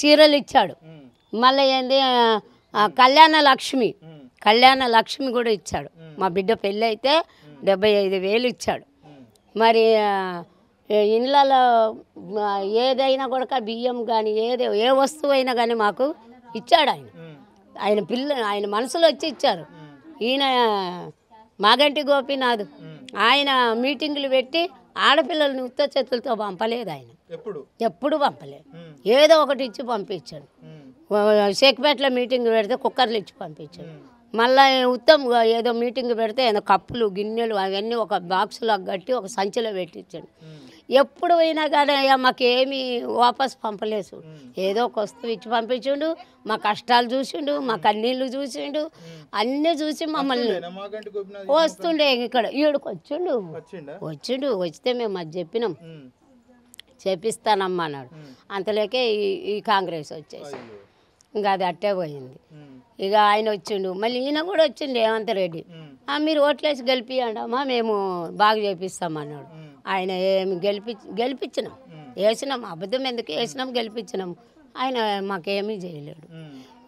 చీరలు ఇచ్చాడు. మళ్ళీ ఏంది కళ్యాణ లక్ష్మి కూడా ఇచ్చాడు. మా బిడ్డ పెళ్ళి అయితే 75,000 ఇచ్చాడు. మరి ఇళ్ళలో ఏదైనా కూడా బియ్యం కానీ ఏ వస్తువు అయినా కానీ మాకు ఇచ్చాడు ఆయన. ఆయన మనసులో వచ్చి ఇచ్చారు. ఈయన మాగంటి గోపీనాథ్ ఆయన మీటింగులు పెట్టి ఆడపిల్లల్ని ఉత్త చేతులతో పంపలేదు. ఆయన ఎప్పుడు పంపలేదు. ఏదో ఒకటి ఇచ్చి పంపించాడు. షేక్పేటలో మీటింగ్ పెడితే కుక్కర్లు ఇచ్చి పంపించాడు. మళ్ళీ ఉత్తమ్ ఏదో మీటింగ్ పెడితే ఏదో కప్పులు గిన్నెలు అవన్నీ ఒక బాక్సులో కట్టి ఒక సంచిలో పెట్టించాడు. ఎప్పుడు పోయినా కానీ మాకేమీ వాపస్ పంపలేదు. ఏదో ఒక వస్తువు ఇచ్చి పంపించిండు. మా కష్టాలు చూసిండు, మా కన్నీళ్ళు చూసిండు, అన్నీ చూసి మమ్మల్ని వస్తుండే. ఇక్కడ ఈడుకు వచ్చిండు. వస్తే మేము అది చెప్పినాం, చేపిస్తానమ్మా అన్నాడు. అంతలోకే ఈ కాంగ్రెస్ వచ్చేసి ఇంకా అది అట్టే పోయింది. ఇక ఆయన వచ్చిండు. మళ్ళీ ఈయన కూడా వచ్చిండు రేవంత్ రెడ్డి. మీరు ఓట్లేసి గెలిపియండి అమ్మా, మేము బాగా చేపిస్తామన్నాడు. ఆయన ఏమి గెలిపించినాం, వేసినాం. అబద్ధం ఎందుకు వేసినాం, గెలిపించినాం. ఆయన మాకేమీ చేయలేడు.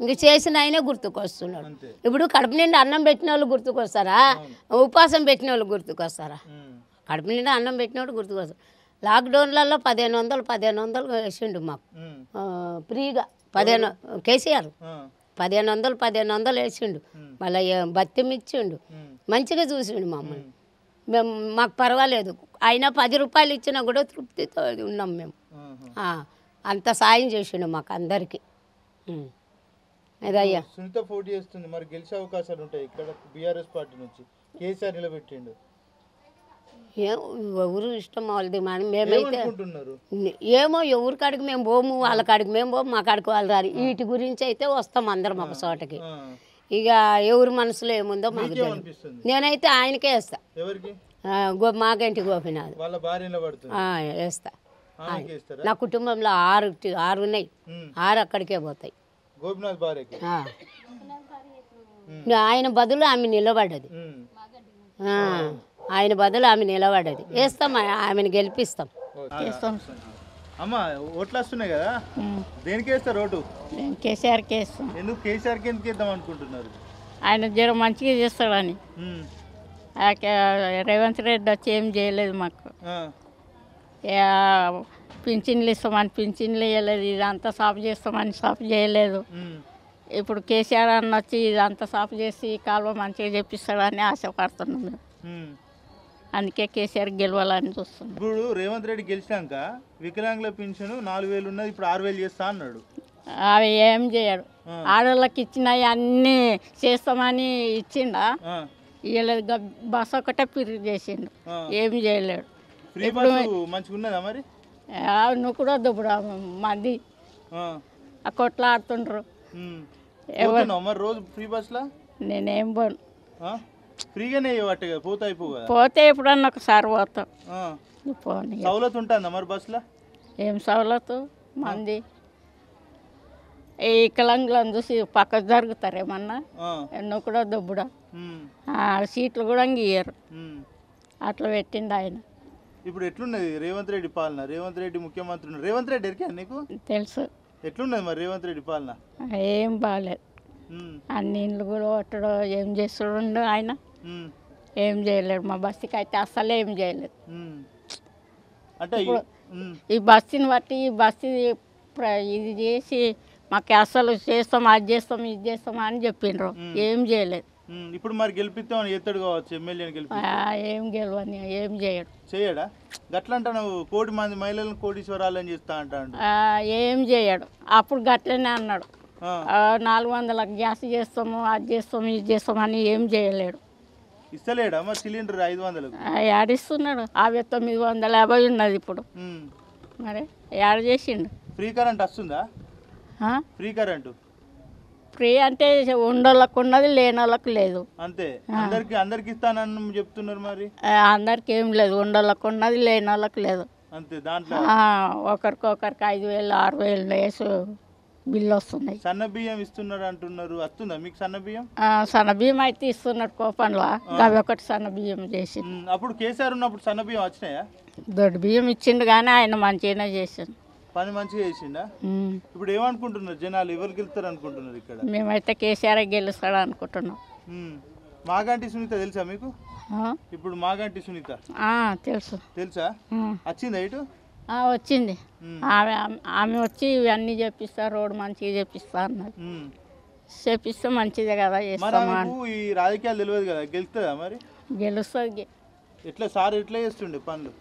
ఇంక చేసిన ఆయనే గుర్తుకొస్తున్నాడు. ఇప్పుడు కడుపు నిండా అన్నం పెట్టిన వాళ్ళు గుర్తుకొస్తారా? ఉపవాసం పెట్టిన వాళ్ళు గుర్తుకొస్తారా? కడుపు నిండా అన్నం పెట్టినోడు గుర్తుకొస్తారు. లాక్డౌన్లలో 1500 వేసిండు మాకు ఫ్రీగా. కేసీఆర్ 1500 వేసిండు. మళ్ళీ బత్యం ఇచ్చిండు. మంచిగా చూసిండు మమ్మల్ని. మాకు పర్వాలేదు. అయినా 10 రూపాయలు ఇచ్చినా కూడా తృప్తితో ఉన్నాం మేము. అంత సాయం చేసిండు మాకు అందరికీ. అదయ్యా సునీత పోటీ చేస్తుంది, మరి గెలిచే అవకాశాలు ఉంటాయి ఇక్కడ బీఆర్ఎస్ పార్టీ నుంచి. కేసీఆర్ నిలబెట్టిండు. ఎవరు ఇష్టం వాళ్ళది. మేమైతే ఏమో ఎవరి కాడికి మేము పోము, వాళ్ళ కాడికి మేము పోము, మా కాడికి వాళ్ళు రారు. వీటి గురించి అయితే వస్తాం అందరం ఒక చోటకి. ఇక ఎవరి మనసులో ఏముందో మాకు తెలియదు. నేనైతే ఆయనకే వేస్తా, మాగంటి గోపీనాథ్ వేస్తా. నా కుటుంబంలో 6 ఉన్నాయి, 6 అక్కడికే పోతాయి. ఆయన బదులు ఆమె నిలబడ్డది. వేస్తాం, ఆమెను గెలిపిస్తాం. అమ్మా ఓట్లు వస్తున్నాయి కదా, దేనికి వేస్తారు ఓటు? కేసీఆర్కి వేస్తాం. ఎందుకు కేసీఆర్కి ఎందుకు వేద్దాం అనుకుంటున్నారు? ఆయన జరం మంచిగా చేస్తాడని. రేవంత్ రెడ్డి వచ్చి ఏం చేయలేదు మాకు. పింఛన్లు ఇస్తామని పింఛన్లు ఇవ్వలేదు, ఇదంతా సాఫ్ చేస్తామని సాఫ్ చేయలేదు. ఇప్పుడు కేసీఆర్ అన్న వచ్చి ఇదంతా సాఫ్ చేసి కాలువ మంచిగా చేపిస్తాడని ఆశపడుతున్నాం మేము. అందుకే కేసీఆర్ గెలవాలని చూస్తున్నాం. ఇప్పుడు రేవంత్ రెడ్డి గెలిచినాక వికలాంగుల పింఛన్ 4000 ఉన్నది, ఇప్పుడు 6000 చేస్తా అన్నాడు. అవి ఏం చేయడు. ఆడవాళ్ళకి ఇచ్చినవి అన్నీ చేస్తామని ఇచ్చిండా, ఇవ్వలేదు. బస్ ఒకటే పిరి చేసిండు, ఏమి చేయలేడు. ఇప్పుడు మంచిగా ఉన్నదా మరి? నువ్వు కూడా ఇప్పుడు మంది కొట్లాడుతుండ్రు. మరి రోజు ఫ్రీ బస్లా నేనేం పోను. ఫ్రీగానే పోతే ఎప్పుడన్నా ఒకసారి పోతాం. సౌలత్ ఉంటుందా మరి బస్సులో? ఏం సౌలతు మంది ఈ వికలాంగులను చూసి పక్క జరుగుతారేమన్నా. ఎన్నో కూడా దుబ్బుడా సీట్లు కూడా ఇయ్యరు. అట్లా పెట్టిండు ఆయన. ఇప్పుడు ఎట్లున్నది రేవంత్ రెడ్డి పాలన? రేవంత్ రెడ్డి ముఖ్యమంత్రి ఉన్నారు. రేవంత్ రెడ్డి ఎరికా నీకు? తెలుసు. ఎట్లున్నది మరి రేవంత్ రెడ్డి పాలన? ఏం బాగాలేదు. అన్ని ఇండ్లు కూడా కొట్టడం ఏం చేస్తుండు ఆయన, ఏం చేయలేడు. మా బస్తీకి అయితే అస్సలు ఏం చేయలేదు. అంటే ఈ బస్తీని బట్టి ఈ బస్తీ ఇది చేసి మాకు అసలు చేస్తాం, అది చేస్తాం, ఇది చేస్తాం అని చెప్పిండ్రు. ఏం చేయలేదు. ఇప్పుడు మరి గెలిపిస్తామని ఎత్తడు కావచ్చు, ఎమ్మెల్యేని గెలిపి. ఏం గెలవని, ఏం చేయడు. చేయడా? గట్లంటా నువ్వు 1 కోటి మంది మహిళలను కోటీశ్వరాలని చేస్తా అంటాడు. ఏం చేయడు. అప్పుడు గట్లనే అన్నాడు. 400 గ్యాస్ చేస్తాము, అది చేస్తాము, ఇది చేస్తాము అని ఏం చేయలేడు. ఇస్తలేడా మరి సిలిండర్ 500? ఏడిస్తున్నాడు. 950 ఉన్నది ఇప్పుడు. మరి ఏడ చేసిండు? ఫ్రీ కరెంట్ వస్తుందా? ఫ్రీ కరెంటు ఫ్రీ అంటే ఉండోళ్ళకు ఉన్నది, లేని వాళ్ళకు లేదు. అంతే. అందరికి ఇస్తానని చెప్తున్నారు. మరి అందరికి ఏం లేదు. ఉండోళ్ళకు ఉన్నది, లేని వాళ్ళకు లేదు. అంతే. దాంట్లో ఒకరికి 5000 6000 వేసు బిల్లు వస్తున్నాయి. సన్న బియ్యం ఇస్తున్నారు అంటున్నారు. వస్తుందా మీకు సన్న బియ్యం? సన్న బియ్యం అయితే ఇస్తున్నాడు కోపంలో. అవి ఒకటి సన్న బియ్యం చేసి. అప్పుడు కేసీఆర్ ఉన్నప్పుడు సన్న బియ్యం వచ్చినాయా? దొడ్డు బియ్యం ఇచ్చిండు కానీ ఆయన మంచిగానే చేసిండు. పని మంచిగా చేసిండా? ఇప్పుడు ఏమనుకుంటున్నారు జనాలు? ఎవరు గెలుస్తారు అనుకుంటున్నారు ఇక్కడ? మేమైతే కేసీఆర్ గెలుస్తాడు అనుకుంటున్నాం. మాగంటి సునీత తెలుసా మీకు? ఇప్పుడు మాగంటి సునీత తెలుసు. తెలుసా? వచ్చిందా ఇటు? వచ్చింది. ఆమె వచ్చి ఇవన్నీ చెప్పిస్తా, రోడ్డు మంచిగా చెప్పిస్తా అన్నది. చెప్పిస్తే మంచిదే కదా. ఈ రాజకీయాలు తెలియదు కదా, గెలుస్తుందా మరి? గెలుస్తుంది. ఎట్లా సార్ ఎట్లా చేస్తుండే పనులు?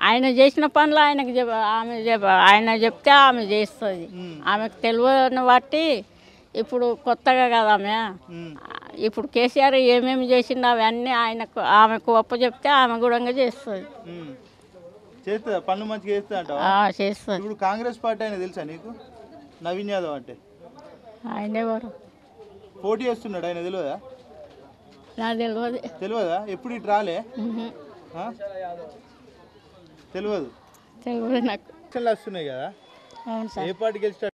ఆయన చేసిన పనులు ఆయనకు ఆయన చెప్తే ఆమె చేస్తుంది. ఆమెకు తెలియని బట్టి ఇప్పుడు కొత్తగా కదా ఆమె. ఇప్పుడు కేసీఆర్ ఏమేమి చేసిండో అవన్నీ ఆమెకు ఒప్ప చెప్తే ఆమె కూడా చేస్తుంది. చేస్తుందా? పనులు మంచిగా చేస్తా అంటావా? చేస్తుంది. ఇప్పుడు కాంగ్రెస్ పార్టీ ఆయన తెలుసా నీకు? నవీన్ యాదవ్ అంటే ఆయన ఎవరు? పోటీ చేస్తున్నాడు. ఆయన తెలియదా? నాకు తెలియదు. తెలియదా? ఎప్పుడు ఇటు రాలే? తెలియదు. నాకు వస్తున్నాయి కదా. అవును సార్. ఏ పార్టీ గెలిచాడు?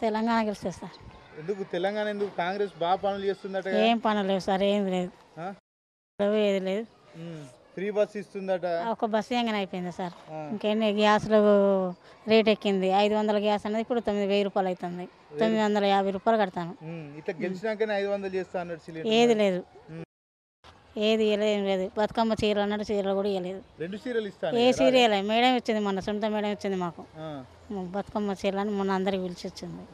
తెలంగాణ గెలుస్తుంది సార్. ఎందుకు తెలంగాణ? ఎందుకు? కాంగ్రెస్ బాగా పనులు చేస్తుందట. ఏం పనులు లేవు సార్. ఏం లేదు. ఏది లేదు. ఫ్రీ బస్ ఇస్తుందట. ఒక బస్సు ఎంగనే అయిపోయింది సార్. ఇంకెన్ని గ్యాస్లు రేట్ ఎక్కింది. 500 గ్యాస్ అనేది ఇప్పుడు 9000 రూపాయలు అవుతుంది. 950 రూపాయలు కడతాను. ఇట్లా గెలిచినాకనే 500 చేస్తా అన్నాడు. ఏది లేదు. ఏది ఏం లేదు. బతుకమ్మ చీరలు అన్నాడు. చీరలు కూడా ఇవ్వలేదు. 2 చీరలు ఇస్తాను. ఏ చీర మేడం ఇచ్చింది మొన్న. సొంత మేడం ఇచ్చింది మాకు. బతుకమ్మ చీరలని మొన్న అందరికి పిలిచి వచ్చింది.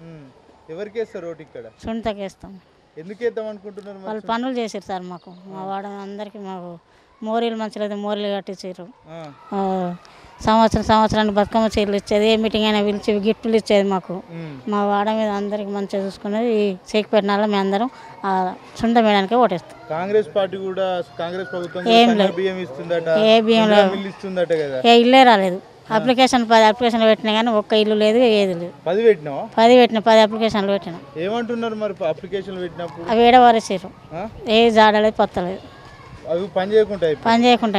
ఎవరికి వేస్తారు ఓటు ఇక్కడ? సొంతకి వేస్తాం. ఎందుకు వేద్దాం అనుకుంటున్నారు? వాళ్ళు పనులు చేశారు సార్ మాకు. మా వాడ అందరికి మాకు మోరీలు మంచిలేదు. మోరీలు కట్టించారు. సంవత్సరానికి బతుకమ్మ చీరలు ఇచ్చేది. ఏ మీటింగ్ అయినా పిలిచి గిఫ్ట్లు ఇచ్చేది మాకు. మా వాడ మీద అందరికి మంచిగా చూసుకునేది. ఈ చేకిపెట్టినాలో మేము అందరం సొంత మేడానికి ఓటేస్తాం. కాంగ్రెస్ పార్టీ కూడా కాంగ్రెస్ ప్రభుత్వం ఏం లేదు. బియ్యం ఇస్తుందట. ఏ బియ్యం లేదు. ఇస్తుందట కదా. ఏ ఇల్లే రాలేదు. 10 అప్లికేషన్లు పెట్టినా కానీ ఒక్క ఇల్లు లేదు. ఏది లేదు. 10 పెట్టినావా? 10 అప్లికేషన్లు పెట్టినా. ఏమంటున్నారు మరి అప్లికేషన్లు పెట్టినప్పుడు? అవి ఏడవారేసారు. ఏ జాడలేదు, పత్తలేదు. అవి పని చేయకుండా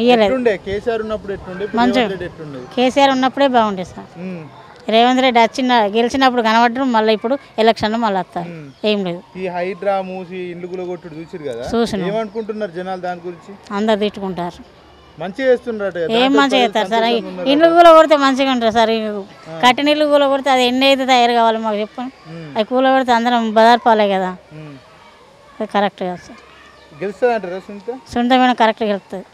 ఇయ్యలేదు. కేసీఆర్ ఉన్నప్పుడు ఎట్లుండే? కేసీఆర్ ఉన్నప్పుడే బాగుండే సార్. రేవంత్ రెడ్డి గెలిచినప్పుడు కనబడ్డారు. మళ్ళీ ఇప్పుడు ఎలక్షన్లో మళ్ళీ వస్తారు. ఏం లేదు. ఈ హైడ్రా మూసి ఇండ్లు కొట్టుడు చూసారు కదా. ఏమనుకుంటున్నారు జనాలు దాని గురించి? అందరు తిట్టుకుంటారు. మంచిగా చేస్తున్నారు. ఏం మంచిగా చేస్తారు సార్? ఇండ్లు కూల కొడితే మంచిగా ఉంటారు సార్. కట్టిన ఇల్లు కూల కొడితే అది ఎన్ని అయితే తయారు కావాలి మాకు చెప్పండి. అవి కూల కొడితే అందరం బదార్పాలే కదా. అది కరెక్ట్ కదా సార్. గెలుస్తుంది అంటారా? సొంత మేడం కరెక్ట్ గెలుస్తుంది.